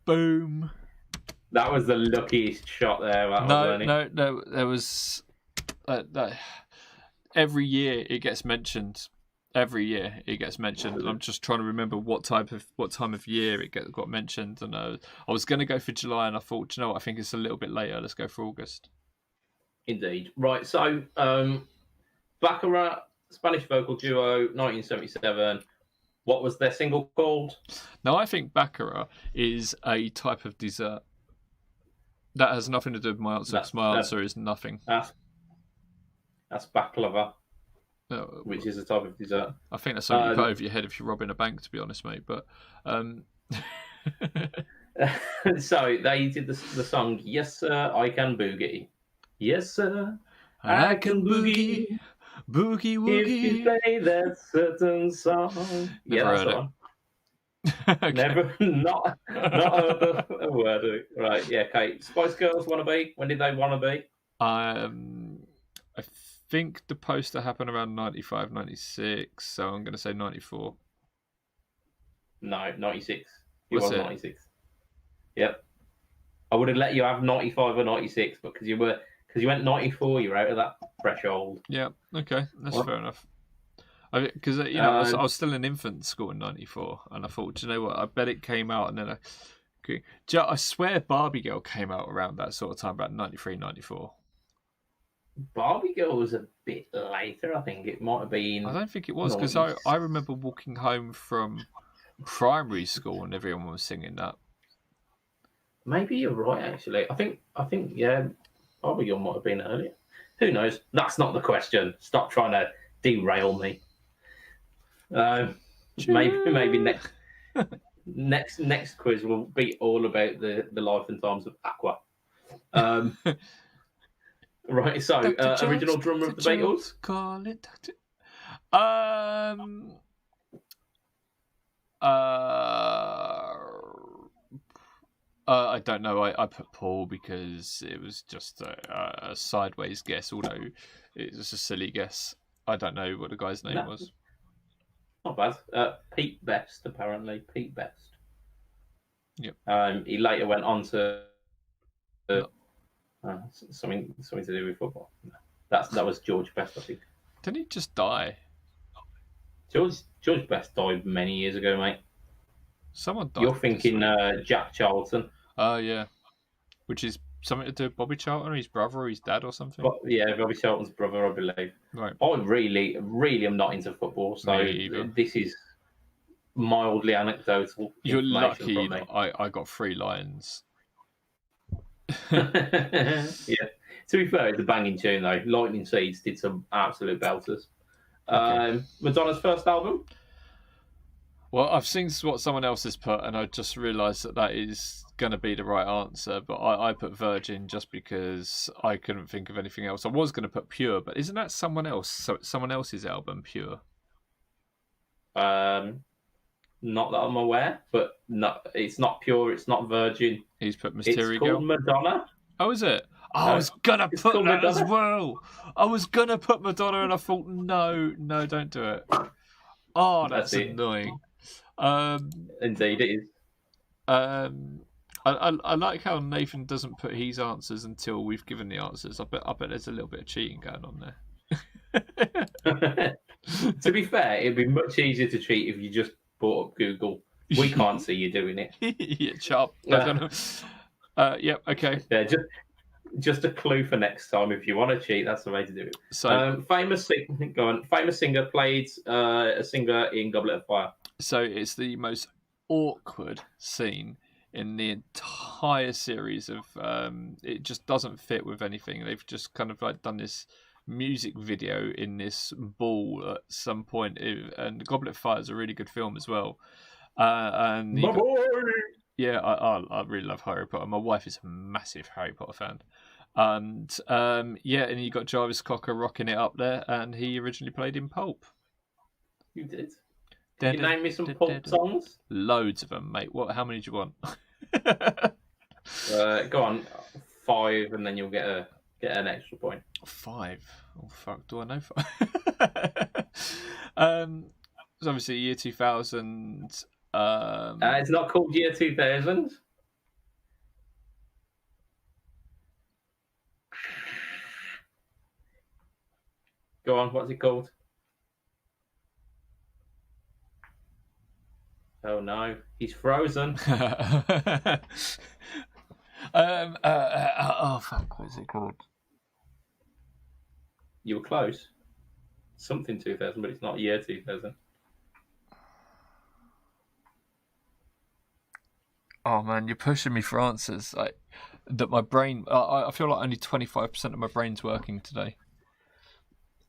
Boom. That was the luckiest shot there. No. There was every year it gets mentioned. Every year it gets mentioned, and I'm just trying to remember what time of year it got mentioned. And I was going to go for July, and I thought, you know what, I think it's a little bit later. Let's go for August. Indeed. Right. So, Baccarat, Spanish vocal duo, 1977. What was their single called? Now, I think Baccarat is a type of dessert. That has nothing to do with my answer, because my answer is nothing. That's baklava, which is a type of dessert. I think that's something you put over your head if you're robbing a bank, to be honest, mate. But so they did the song "Yes Sir, I Can Boogie." Yes, sir, I can boogie, boogie woogie. If you play that certain song. Never heard it. Okay. Never, not heard a word of it. Right, yeah, okay. Spice Girls wanna be? When did they wanna be? I think the poster happened around 95, 96, so I'm going to say 94. No, 96. It Was was 96. Yep. I would have let you have 95 or 96, but because you went 94, you're out of that threshold. Yeah, okay, that's fair enough. Because I was still in infant school in 94, and I thought, do you know what? I bet it came out, and then I swear Barbie Girl came out around that sort of time, about 93, 94. Barbie Girl was a bit later, I think. It might have been. I don't think it was, because I remember walking home from primary school and everyone was singing that. Maybe you're right, actually. I think, yeah, Barbie Girl might have been earlier. Who knows? That's not the question. Stop trying to derail me. Maybe next quiz will be all about the life and times of Aqua. Right, so original drummer of the Beatles. Call it Dr. I don't know. I put Paul because it was just a sideways guess, although it was a silly guess. I don't know what the guy's name was. Not bad. Pete Best, apparently. Pete Best. Yep. He later went on to something to do with football. No. That was George Best, I think. Didn't he just die? George Best died many years ago, mate. Someone died. You're thinking Jack Charlton. Oh, yeah. Which is something to do with Bobby Charlton, or his brother, or his dad, or something? Yeah, Bobby Charlton's brother, I believe. Right. I really am not into football, so this is mildly anecdotal. You're lucky I got 3 lines. Yeah. To be fair, it's a banging tune, though. Lightning Seeds did some absolute belters. Okay. Madonna's first album? Well, I've seen what someone else has put, and I just realised that is going to be the right answer. But I put Virgin just because I couldn't think of anything else. I was going to put Pure, but isn't that someone else? So it's someone else's album, Pure. Not that I'm aware, but no, it's not Pure. It's not Virgin. He's put Mystery Girl. It's called Madonna. Oh, is it? Oh, I was gonna put that Madonna as well. I was gonna put Madonna, and I thought, no, don't do it. Oh, that's annoying. Indeed, it is. I like how Nathan doesn't put his answers until we've given the answers. I bet there's a little bit of cheating going on there. To be fair, it'd be much easier to cheat if you just brought up Google. We can't see you doing it. Yeah, sharp. Yep. Okay. Yeah, just a clue for next time. If you want to cheat, that's the way to do it. So, famous singer played a singer in Goblet of Fire. So it's the most awkward scene in the entire series of. It just doesn't fit with anything. They've just kind of like done this music video in this ball at some point, and Goblet of Fire is a really good film as well. And my boy. Yeah, I really love Harry Potter. My wife is a massive Harry Potter fan. And and you got Jarvis Cocker rocking it up there, and he originally played in Pulp. You did? Can you name me some Pulp songs? Loads of them, mate. How many do you want? Go on, 5, and then you'll get an extra point. 5? Oh, fuck, do I know 5? It's obviously year 2000... it's not called Year 2000. Go on, what's it called? Oh no, he's frozen. Oh fuck, what is it called? You were close. Something 2000, but it's not Year 2000. Oh man, you're pushing me for answers. That my brain. I feel like only 25% of my brain's working today.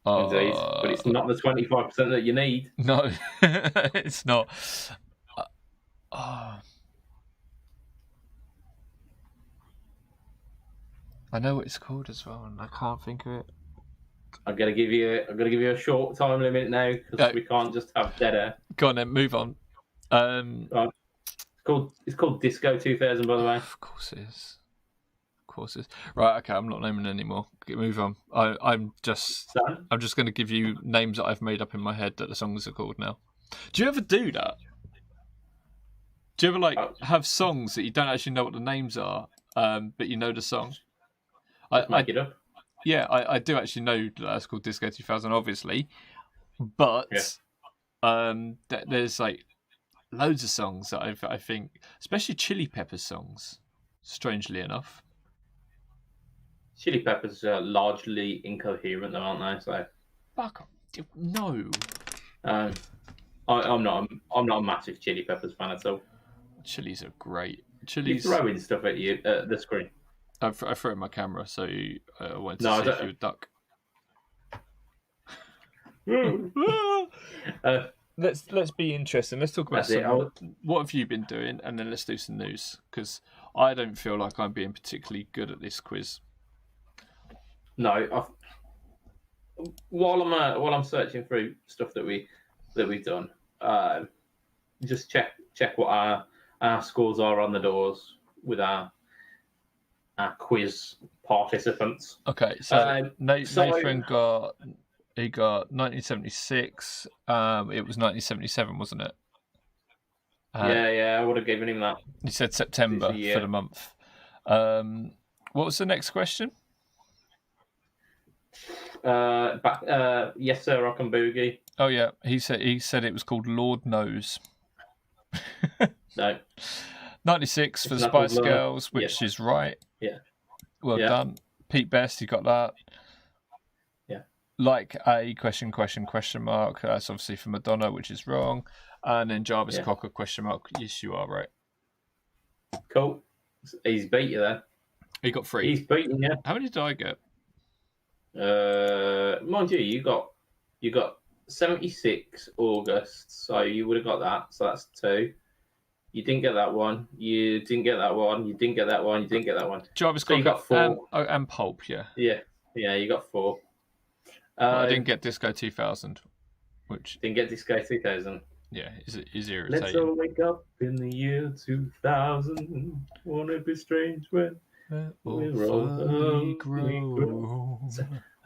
Indeed, but it's not the 25% that you need. No, it's not. I know what it's called as well, and I can't think of it. I'm gonna give you a short time limit now because we can't just have dead air. Go on then, move on. It's called Disco 2000, by the way. Of course it is. Right, okay, I'm not naming anymore. Move on. I'm just going to give you names that I've made up in my head that the songs are called now. Do you ever do that? Do you ever have songs that you don't actually know what the names are, but you know the song? Make it up. Yeah, I do actually know that that's called Disco 2000, obviously, but there's loads of songs that I think, especially Chili Peppers songs, strangely enough. Chili Peppers are largely incoherent, though, aren't they? So, fuck no. I'm not a massive Chili Peppers fan at all. Chilies are great. Chilies. You throwing stuff at you at the screen. I threw it in my camera, so I wanted to see if you would duck. Let's be interesting. Let's talk about what have you been doing, and then let's do some news, because I don't feel like I'm being particularly good at this quiz. No, while I'm searching through stuff that we've done, just check what our scores are on the doors. with our quiz participants. Okay, so So Nathan got 1976. It was 1977, wasn't it? Yeah, I would have given him that. You said September for the month. What was the next question? Yes, sir, Rock and Boogie. Oh yeah, he said it was called Lord Knows. No. 96 for the Spice Girls, which is right. Yeah. Well done. Pete Best, you got that. Yeah. Like a question mark. That's obviously for Madonna, which is wrong. And then Jarvis Cocker question mark. Yes, you are right. Cool. He's beat you there. He got 3. He's beaten you. How many did I get? Mind you, you got 76 August, so you would have got that. So that's 2. You didn't get that one. You didn't get that one. You didn't get that one. You didn't get that one. Jarvis so you got 4. And Pulp, yeah. Yeah, you got 4. I didn't get Disco 2000, which didn't get Disco 2000. Yeah, is irritating. Let's all wake up in the year 2000. Won't it be strange when we're all grow?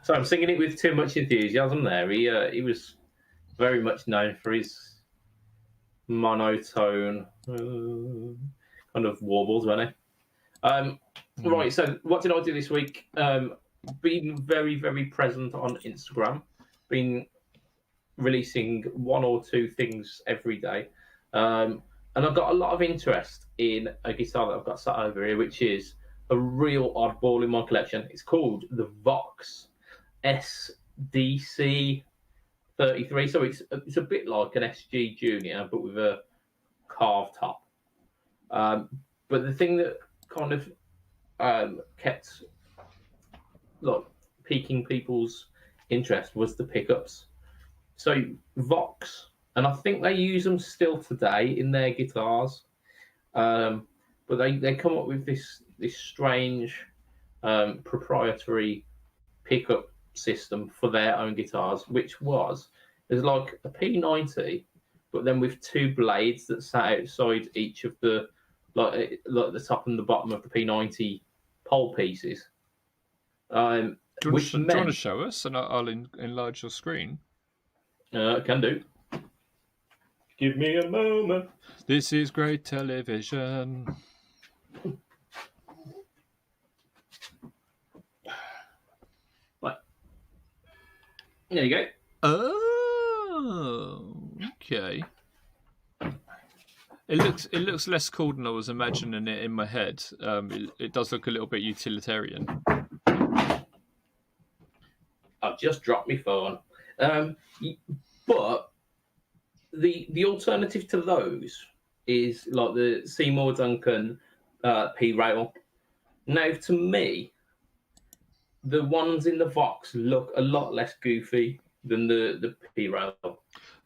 So I'm singing it with too much enthusiasm there. He was very much known for his monotone kind of warbles, wasn't he? Right, so what did I do this week? Been very, very present on Instagram. Been releasing 1 or 2 things every day. And I've got a lot of interest in a guitar that I've got sat over here, which is a real oddball in my collection. It's called the Vox SDC 33. So it's a bit like an SG Junior, but with a carved top. But the thing that kind of kept piquing people's interest was the pickups. So Vox, and I think they use them still today in their guitars, but they come up with this strange proprietary pickup system for their own guitars, which there's like a P90, but then with 2 blades that sat outside each of the like the top and the bottom of the P90 pole pieces. Do you want to show us, and I'll enlarge your screen? Can do. Give me a moment. This is great television. Right. There you go. Oh, okay. It looks less cool than I was imagining it in my head. It does look a little bit utilitarian. I've just dropped my phone. But the alternative to those is like the Seymour Duncan P-Rail. Now, to me, the ones in the Vox look a lot less goofy than the P-Rail.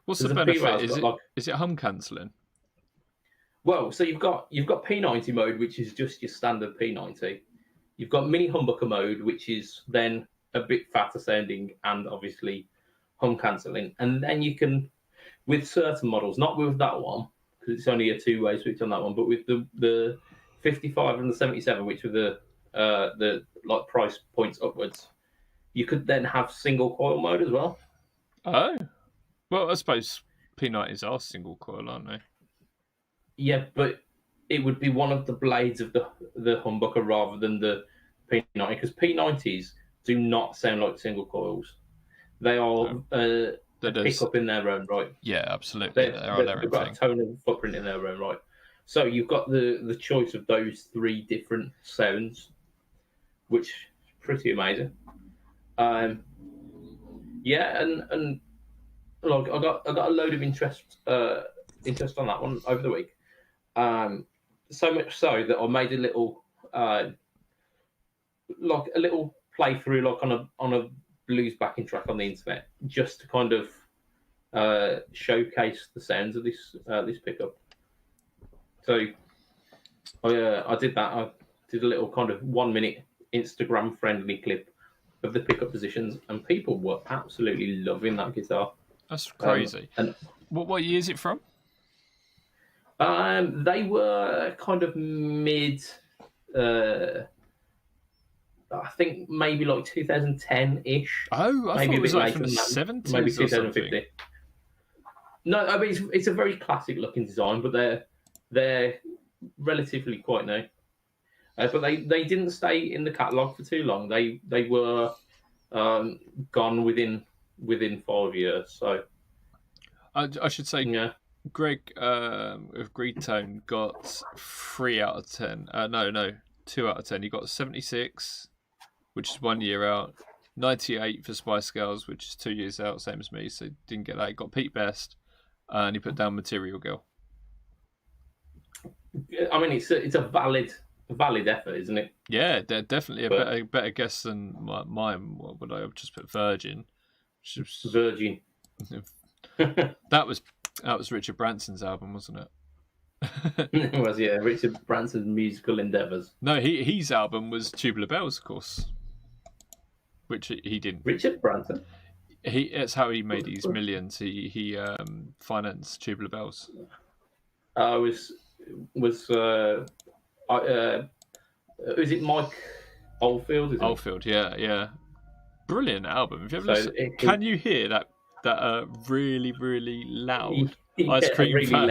What's the benefit? Is it hum cancelling? Well, so you've got P90 mode, which is just your standard P90. You've got mini humbucker mode, which is then a bit fatter sounding and obviously hum cancelling. And then you can, with certain models, not with that one, because it's only a 2-way switch on that one, but with the 55 and the 77, which were the like price points upwards, you could then have single coil mode as well. Oh, well, I suppose P90s are single coil, aren't they? Yeah, but it would be one of the blades of the humbucker rather than the P90, because P90s do not sound like single coils. They are a pickup in their own right. Yeah, absolutely. They've got a tonal footprint in their own right. So you've got the choice of those 3 different sounds, which is pretty amazing. Yeah, and like I got a load of interest on that one over the week. So much so that I made a little playthrough on a blues backing track on the internet, just to kind of showcase the sounds of this pickup. So I did that. I did a little kind of 1-minute Instagram friendly clip of the pickup positions, and people were absolutely loving that guitar. That's crazy. And what year is it from? They were kind of mid. I think maybe like 2010-ish. Oh, I Maybe thought it a was bit like later from the than that. Maybe 70s or something. 2015. No, I mean it's a very classic looking design, but they're relatively quite new. But they didn't stay in the catalogue for too long. They were gone within 5 years. So I should say, yeah, Greg of Greedtone got 3 out of 10. No, 2 out of 10. He got 76, which is 1 year out. 98 for Spice Girls, which is 2 years out, same as me. So didn't get that. He got Pete Best, and he put down Material Girl. I mean it's a valid effort, isn't it? Yeah, they're definitely a better guess than mine. What would I have just put? Virgin. Virgin. That was Richard Branson's album, wasn't it? It was, yeah, Richard Branson's musical endeavours. No, his album was Tubular Bells, of course, which he didn't. Richard Branson. That's how he made his millions. He financed Tubular Bells. Was is it Mike Oldfield? Oldfield, yeah. Brilliant album. Have you ever listened? Can you hear that really, really loud ice cream really fan?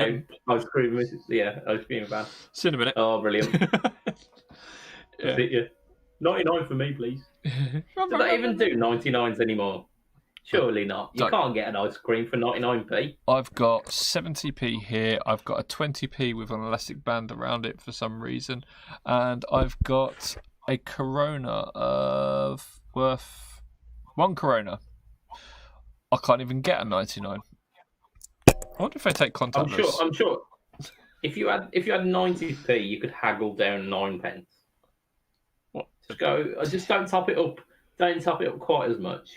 loud ice cream, yeah, ice cream fan. See in a minute. Oh, brilliant. Yeah. 99 for me, please. Do they even do 99s anymore? Surely not. You can't get an ice cream for 99p. I've got 70p here. I've got a 20p with an elastic band around it for some reason. And I've got a Corona worth 1 Corona. I can't even get a 99. I wonder if I take contactless. I'm sure. If you had 90p, you could haggle down 9p. What? Just don't top it up. Don't top it up quite as much.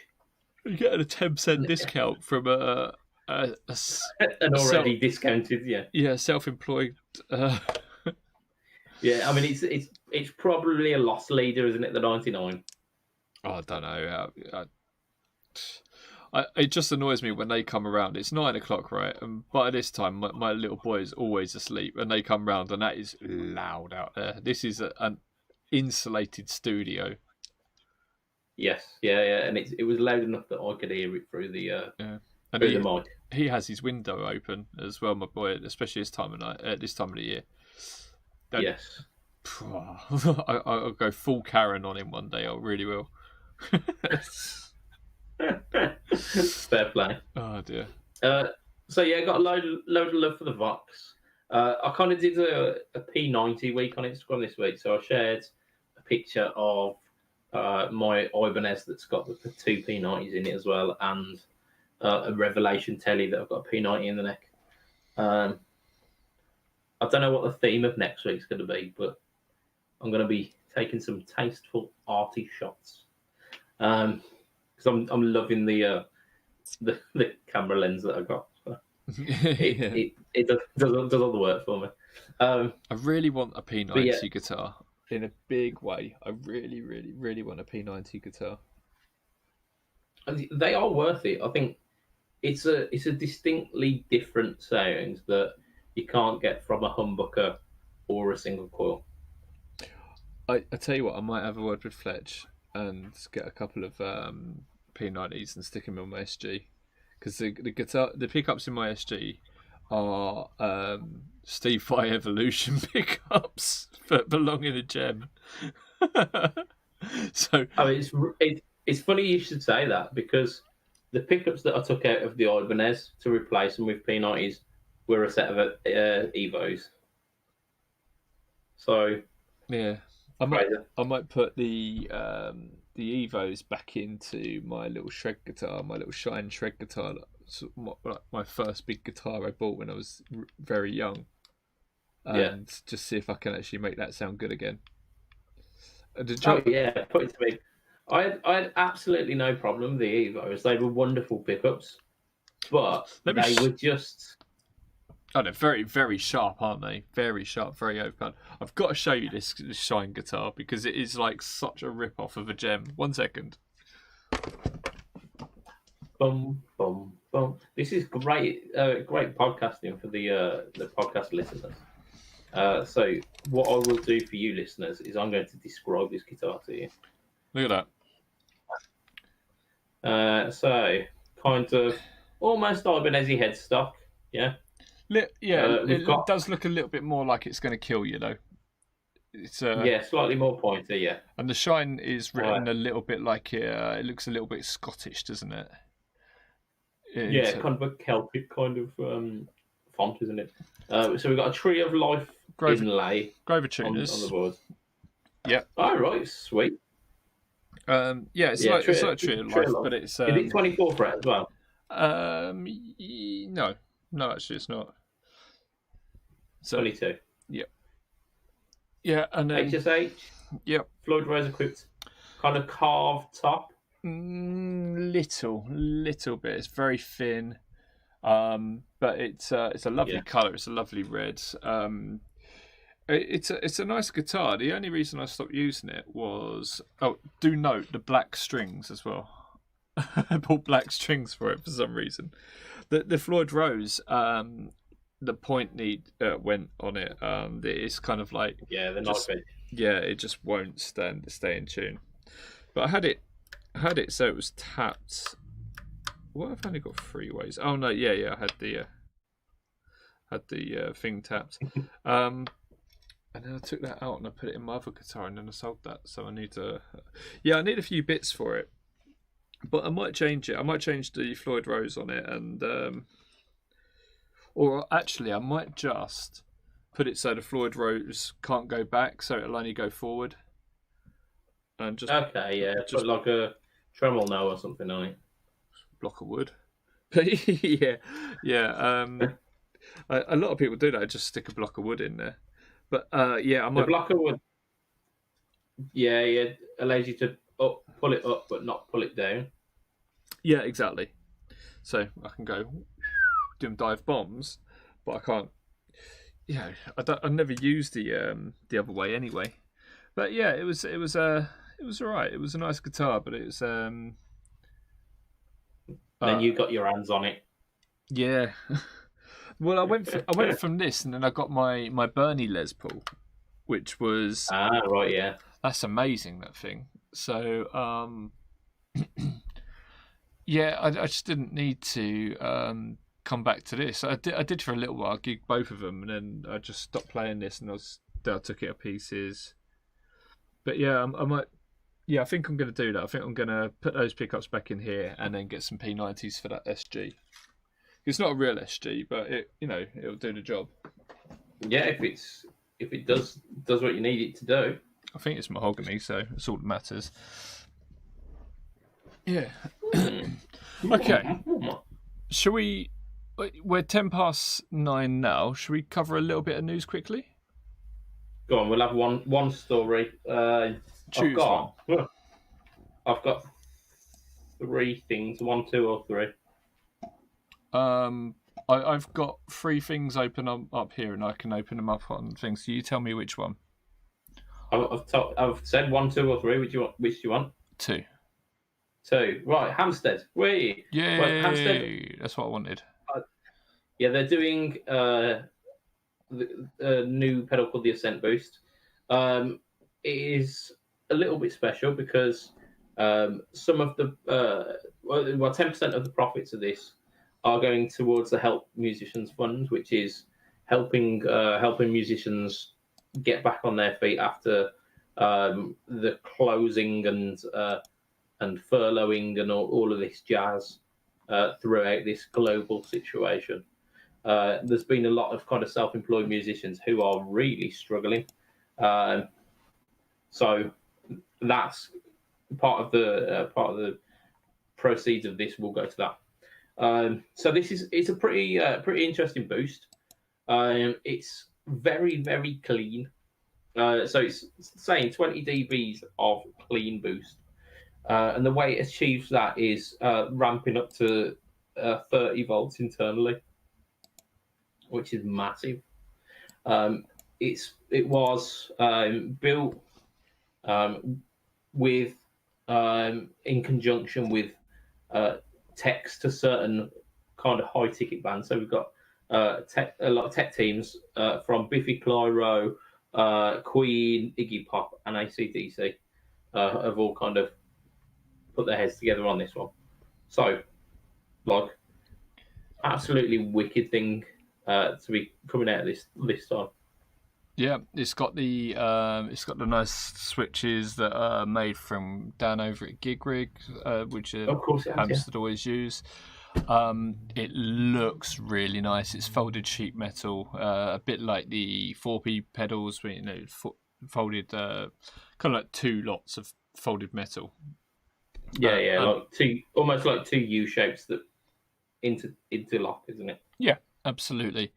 You're getting a 10% discount from an already discounted, yeah. Yeah, self-employed. Yeah, I mean it's probably a loss leader, isn't it? The 99. Oh, I don't know. It just annoys me when they come around. It's 9 o'clock, right? And by this time, my little boy is always asleep, and they come round, and that is loud out there. This is an insulated studio. Yes, yeah, and it was loud enough that I could hear it through the the mic. He has his window open as well, my boy, especially this time of night, this time of the year. Yes, I'll go full Karen on him one day. I really will. Fair play. Oh dear. So yeah, I got a load of love for the Vox. I kind of did a P90 week on Instagram this week, so I shared a picture of my Ibanez that's got the 2 P90s in it as well, and a Revelation telly that I've got a P90 in the neck. I don't know what the theme of next week's going to be, but I'm going to be taking some tasteful, arty shots. Because I'm loving the camera lens that I've got. So it does all the work for me. I really want a P90 guitar in a big way. I really, really, really want a P90 guitar. They are worth it. I think it's a distinctly different sound that you can't get from a humbucker or a single coil. I tell you what, I might have a word with Fletch and get a couple of P90s and stick them on my SG, because the pickups in my SG are Steve Vai Evolution pickups that belong in a gem. So I mean, it's funny you should say that, because the pickups that I took out of the Ibanez to replace them with P90s were a set of Evos. So yeah, I might put the Evos back into my little shred guitar, my little Shine shred guitar, my first big guitar I bought when I was very young, and just see if I can actually make that sound good again. Put it to me. I had absolutely no problem with the Evos. They were wonderful pickups, but they were just... Oh, they're very, very sharp, aren't they? Very sharp, very overpowered. I've got to show you this Shine guitar, because it is like such a rip-off of a gem. 1 second. Bum, bum, bum. This is great, great podcasting for the podcast listeners. So what I will do for you listeners is I'm going to describe this guitar to you. Look at that. So kind of almost Ibanez headstock, yeah. It does look a little bit more like it's going to kill you, though. It's slightly more pointy, yeah. And the shine is written a little bit like it looks a little bit Scottish, doesn't it? Kind of a Celtic kind of font, isn't it? So we've got a Tree of Life inlay Grover tuners on the board. Yeah. All right, sweet. It's like Tree of Life, but it's. Is it 24 fret as well? No, actually, it's not. So, 22. Yeah. Yeah, and then HSH. Yep. Floyd Rose equipped, kind of carved top. Little bit. It's very thin, but it's a lovely colour. It's a lovely red. It's a nice guitar. The only reason I stopped using it was do note the black strings as well. I bought black strings for it for some reason. The Floyd Rose, the point need went on it. It's kind of like the knife edge. Yeah, it just won't stay in tune. But I had it so it was tapped. What, I've only got 3 ways. Oh no, I had the thing tapped. And then I took that out and I put it in my other guitar and then I sold that. So I need a few bits for it. But I might change it. I might change the Floyd Rose on it and or actually I might just put it so the Floyd Rose can't go back, so it'll only go forward. And just just like a tremolo now or something on it. Block of wood. A lot of people do that. Just stick a block of wood in there. But I might. The block of wood. Yeah, allows you to pull it up, but not pull it down. Yeah, exactly. So I can go do dive bombs, but I can't. Yeah, I never used the other way anyway. But yeah, it was alright. It was a nice guitar, but it was. Then you got your hands on it. Yeah. Well, I went from this, and then I got my Bernie Les Paul, which was right, yeah. That's amazing, that thing. So I just didn't need to come back to this. I did for a little while. I gigged both of them, and then I just stopped playing this, and I took it to pieces. But I might. Yeah, I think I'm going to do that. I think I'm going to put those pickups back in here, and then get some P90s for that SG. It's not a real SG, but it'll do the job. Yeah, if it does what you need it to do. I think it's mahogany, so it's all that matters. Yeah. Okay. Shall we? We're 9:10 now. Should we cover a little bit of news quickly? Go on. We'll have one story. Choose one. I've got 3 things. 1, 2, or 3. I've got 3 things open up here, and I can open them up on things. So you tell me which one. I've said 1, 2, or 3. Which do you want? 2. 2. Right, Hampstead. Whee! Yay! Right, Hampstead. That's what I wanted. They're doing a new pedal called the Ascent Boost. It is a little bit special because some of the 10% of the profits of this are going towards the Help Musicians Fund, which is helping musicians get back on their feet after the closing and furloughing and all of this jazz throughout this global situation. There's been a lot of kind of self-employed musicians who are really struggling. So that's part of the proceeds of this will go to that. So it's a pretty interesting boost. It's very, very clean. So it's saying 20 dBs of clean boost. And the way it achieves that is ramping up to 30 volts internally, which is massive. It was built with in conjunction with techs to certain kind of high ticket bands. So we've got a lot of tech teams from Biffy Clyro, Queen, Iggy Pop, and AC/DC have all kind of put their heads together on this one. So, like, absolutely wicked thing to be coming out of this time. Yeah, it's got the nice switches that are made from Dan over at Gig Rig, which Of course it has, Hampstead always use. It looks really nice. It's folded sheet metal, a bit like the 4P pedals, where, folded kind of like two lots of folded metal. Yeah, like almost like two U shapes that interlock, isn't it? Yeah, absolutely.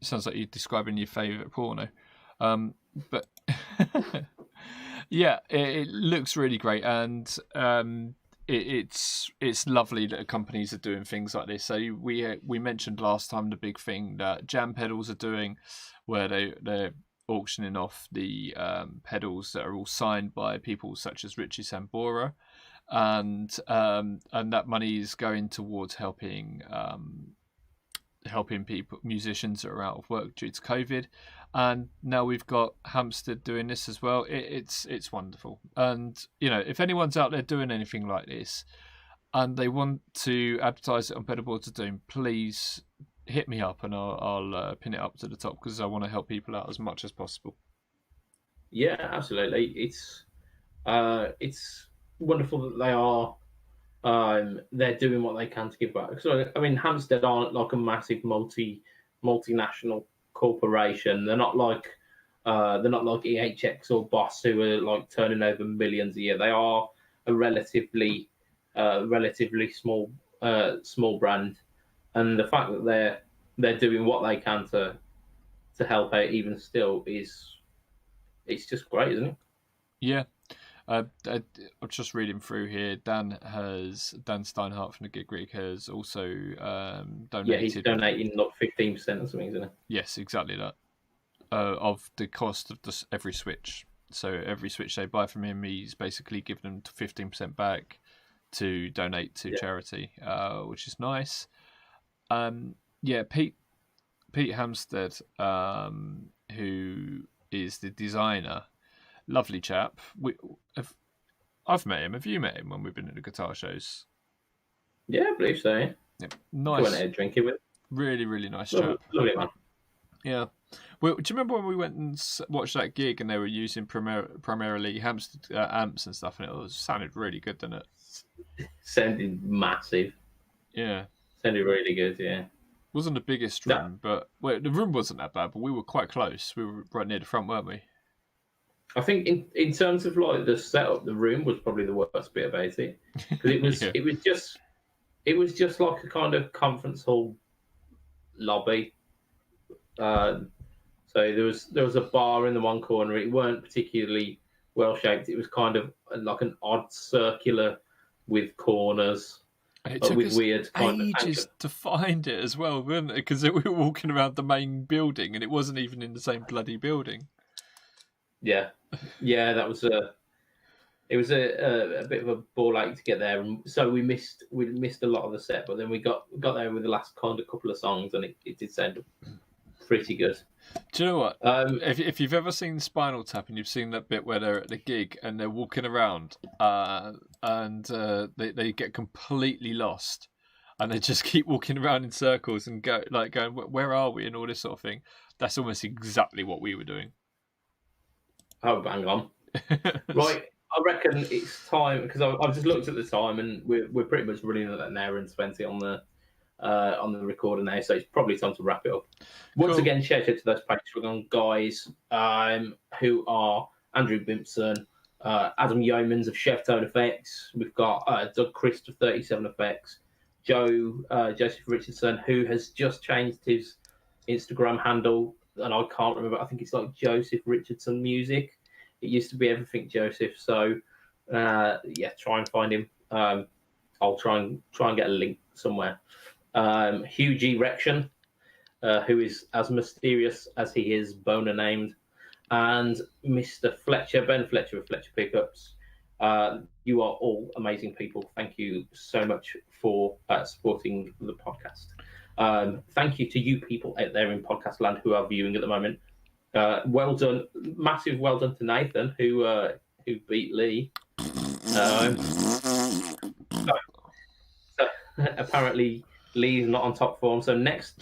Sounds like you're describing your favourite porno. But yeah, it looks really great, and it's lovely that companies are doing things like this. So we mentioned last time the big thing that Jam Pedals are doing, where they're auctioning off the pedals that are all signed by people such as Richie Sambora, and that money is going towards helping people, musicians that are out of work due to COVID. And now we've got Hampstead doing this as well. It's wonderful. And if anyone's out there doing anything like this and they want to advertise it on Pedalboards of Doom, please hit me up and I'll pin it up to the top, because I want to help people out as much as possible. Yeah, absolutely. It's wonderful that they are they're doing what they can to give back. So I mean, Hampstead aren't like a massive multinational corporation. They're not like EHX or Boss, who are like turning over millions a year. They are a relatively small brand, and the fact that they're doing what they can to help out even still it's just great, isn't it? Yeah. I'm just reading through here. Dan Steinhardt from the Gig Rig has also donated. Yeah, he's donating like 15% or something, isn't it? Yes, exactly that. Of the cost of every Switch. So every Switch they buy from him, he's basically giving them 15% back to donate to charity, which is nice. Pete Hampstead, who is the designer, lovely chap. I've met him. Have you met him when we've been at the guitar shows? Yeah, I believe so. Yeah. Nice. Went out drinking with. Really, really nice chap. Lovely man. Yeah. Well, do you remember when we went and watched that gig and they were using primarily Hampstead amps and stuff, and it sounded really good, didn't it? Sounded massive. Yeah. Sounded really good. Yeah. Wasn't the biggest room, but the room wasn't that bad, but we were quite close. We were right near the front, weren't we? I think in terms of like the setup, the room was probably the worst bit about it, because it was it was just like a kind of conference hall lobby. So there was a bar in the one corner. It weren't particularly well shaped. It was kind of like an odd circular with corners. And it took with us weird kind ages to find it as well, wasn't it? Because we were walking around the main building and it wasn't even in the same bloody building. Yeah, that was it was a bit of a ball ache to get there, and so we missed a lot of the set. But then we got there with the last kind of couple of songs, and it did sound pretty good. Do you know what? If you've ever seen Spinal Tap and you've seen that bit where they're at the gig and they're walking around and they get completely lost and they just keep walking around in circles and going, where are we, and all this sort of thing. That's almost exactly what we were doing. Oh, bang on. Right, I reckon it's time, because I've just looked at the time and we're pretty much running at an hour and 20 on the recorder now, so it's probably time to wrap it up. Once again, shout out to those Patreon guys who are Andrew Bimpson, Adam Yeomans of Chef Tone Effects. We've got Doug Christ of 37 Effects, Joseph Richardson, who has just changed his Instagram handle, and I can't remember. I think it's like Joseph Richardson Music. It used to be everything Joseph. So try and find him. I'll try and get a link somewhere. Hugh G. Rection, who is as mysterious as he is boner named, and Mr. Fletcher, Ben Fletcher of Fletcher Pickups, You are all amazing people. Thank you so much for supporting the podcast. Thank you to you people out there in podcast land who are viewing at the moment. Well done, massive well done to Nathan who beat Lee. So apparently Lee's not on top form. So next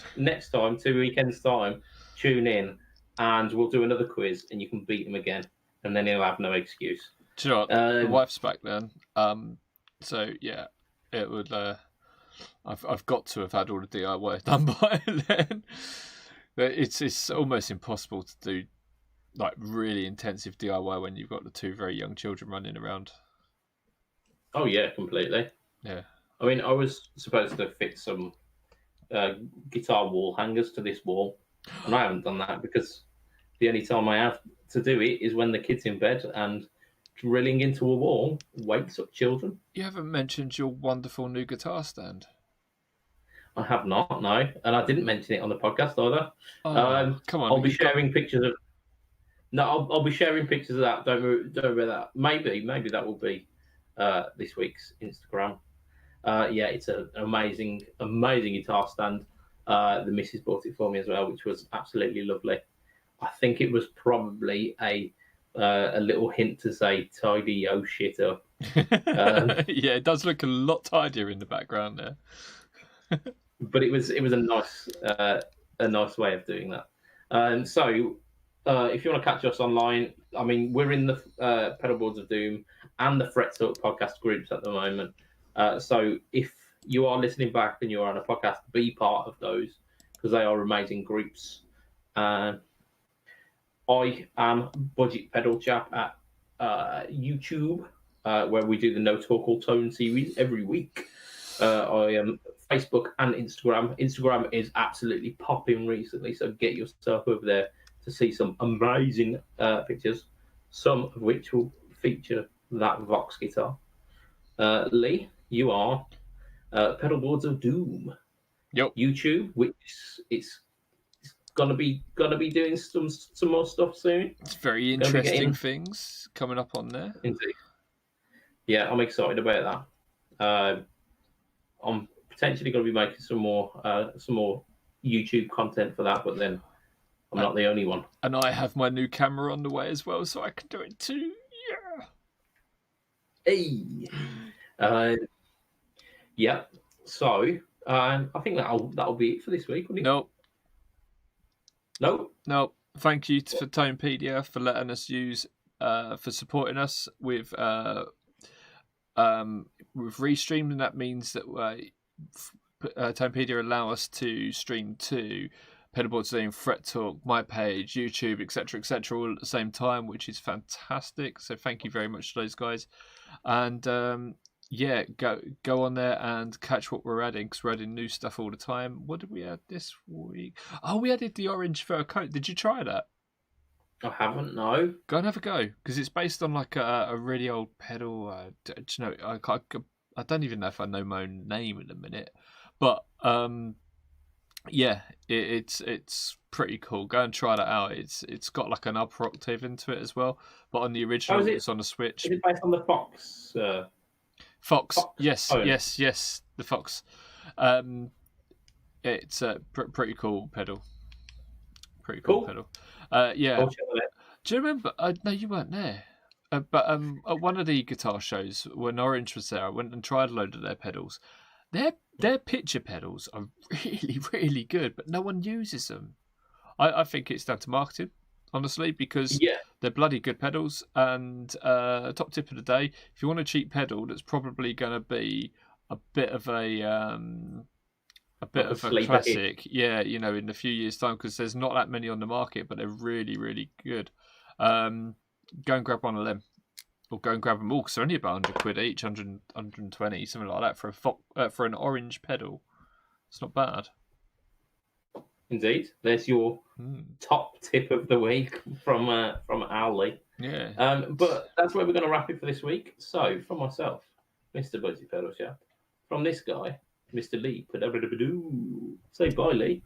time, 2 weekends time, tune in and we'll do another quiz and you can beat him again, and then he'll have no excuse. Do you know what? The wife's back then. So yeah, it would. I've got to have had all the DIY done by then. It's almost impossible to do like really intensive DIY when you've got the two very young children running around. Oh yeah, completely. Yeah. I mean, I was supposed to fit some guitar wall hangers to this wall, and I haven't done that because the only time I have to do it is when the kid's in bed, and drilling into a wall wakes up children. You haven't mentioned your wonderful new guitar stand. I have not, no, and I didn't mention it on the podcast either. Come on, I'll be sharing pictures of. No, I'll be sharing pictures of that. Don't worry about that. Maybe that will be this week's Instagram. Yeah, it's an amazing guitar stand. The missus bought it for me as well, which was absolutely lovely. I think it was probably a little hint to say tidy yo shit up. Yeah, it does look a lot tidier in the background there. But it was a nice way of doing that. So if you want to catch us online, I mean, we're in the Pedalboards of Doom and the Fret Talk podcast groups at the moment. So if you are listening back and you're on a podcast, be part of those because they are amazing groups. I am Budget Pedal Chap at YouTube, where we do the No Talk or Tone series every week. I am Facebook and Instagram. Instagram is absolutely popping recently, so get yourself over there to see some amazing pictures, some of which will feature that Vox guitar. Lee, you are Pedalboards of Doom. Yep. YouTube, which it's gonna be doing some more stuff soon. It's very interesting things coming up on there. Indeed. Yeah, I'm excited about that. I'm potentially going to be making some more YouTube content for that, but then I'm not the only one. And I have my new camera on the way as well, so I can do it too. Yeah. Hey. Yeah. So I think that'll be it for this week, wouldn't it? No. Thank you for TonePedia for letting us use for supporting us with Restream, and that means that TonePedia allow us to stream to Pedalboards Doom, Fret Talk, my page, YouTube, etc., all at the same time, which is fantastic. So thank you very much to those guys. And yeah, go on there and catch what we're adding, because we're adding new stuff all the time. What did we add this week? Oh, we added the orange fur coat. Did you try that? I haven't, no. Go and have a go, because it's based on like a really old pedal. Do you know, I don't even know if I know my own name in a minute, but yeah, it's pretty cool. Go and try that out. It's got like an upper octave into it as well, but on the original, it's on a switch. Is it based on the Fox? Fox. Yes, the Fox. It's a pretty cool pedal. Pretty cool pedal. Yeah. Do you remember? No, you weren't there. But at one of the guitar shows, when Orange was there, I went and tried a load of their pedals. Their picture pedals are really, really good, but no one uses them. I think it's down to marketing, honestly, because they're bloody good pedals. And top tip of the day, if you want a cheap pedal that's probably going to be a bit of a classic, yeah, you know, in a few years' time, because there's not that many on the market, but they're really, really good. Go and grab one of them, or go and grab them all, because they're only about £100 each, 120, something like that for an orange pedal. It's not bad. Indeed, there's your top tip of the week from Ali. Yeah. But that's where we're going to wrap it for this week. So, from myself, Mr. Budgie Pedal Chap, from this guy, Mr. Lee, say bye, Lee.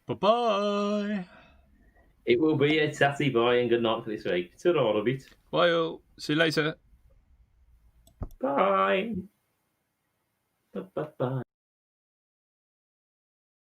Bye-bye. It will be a tatty bye and good night for this week. Ta-ra a bit. Bye all. See you later. Bye. Bye.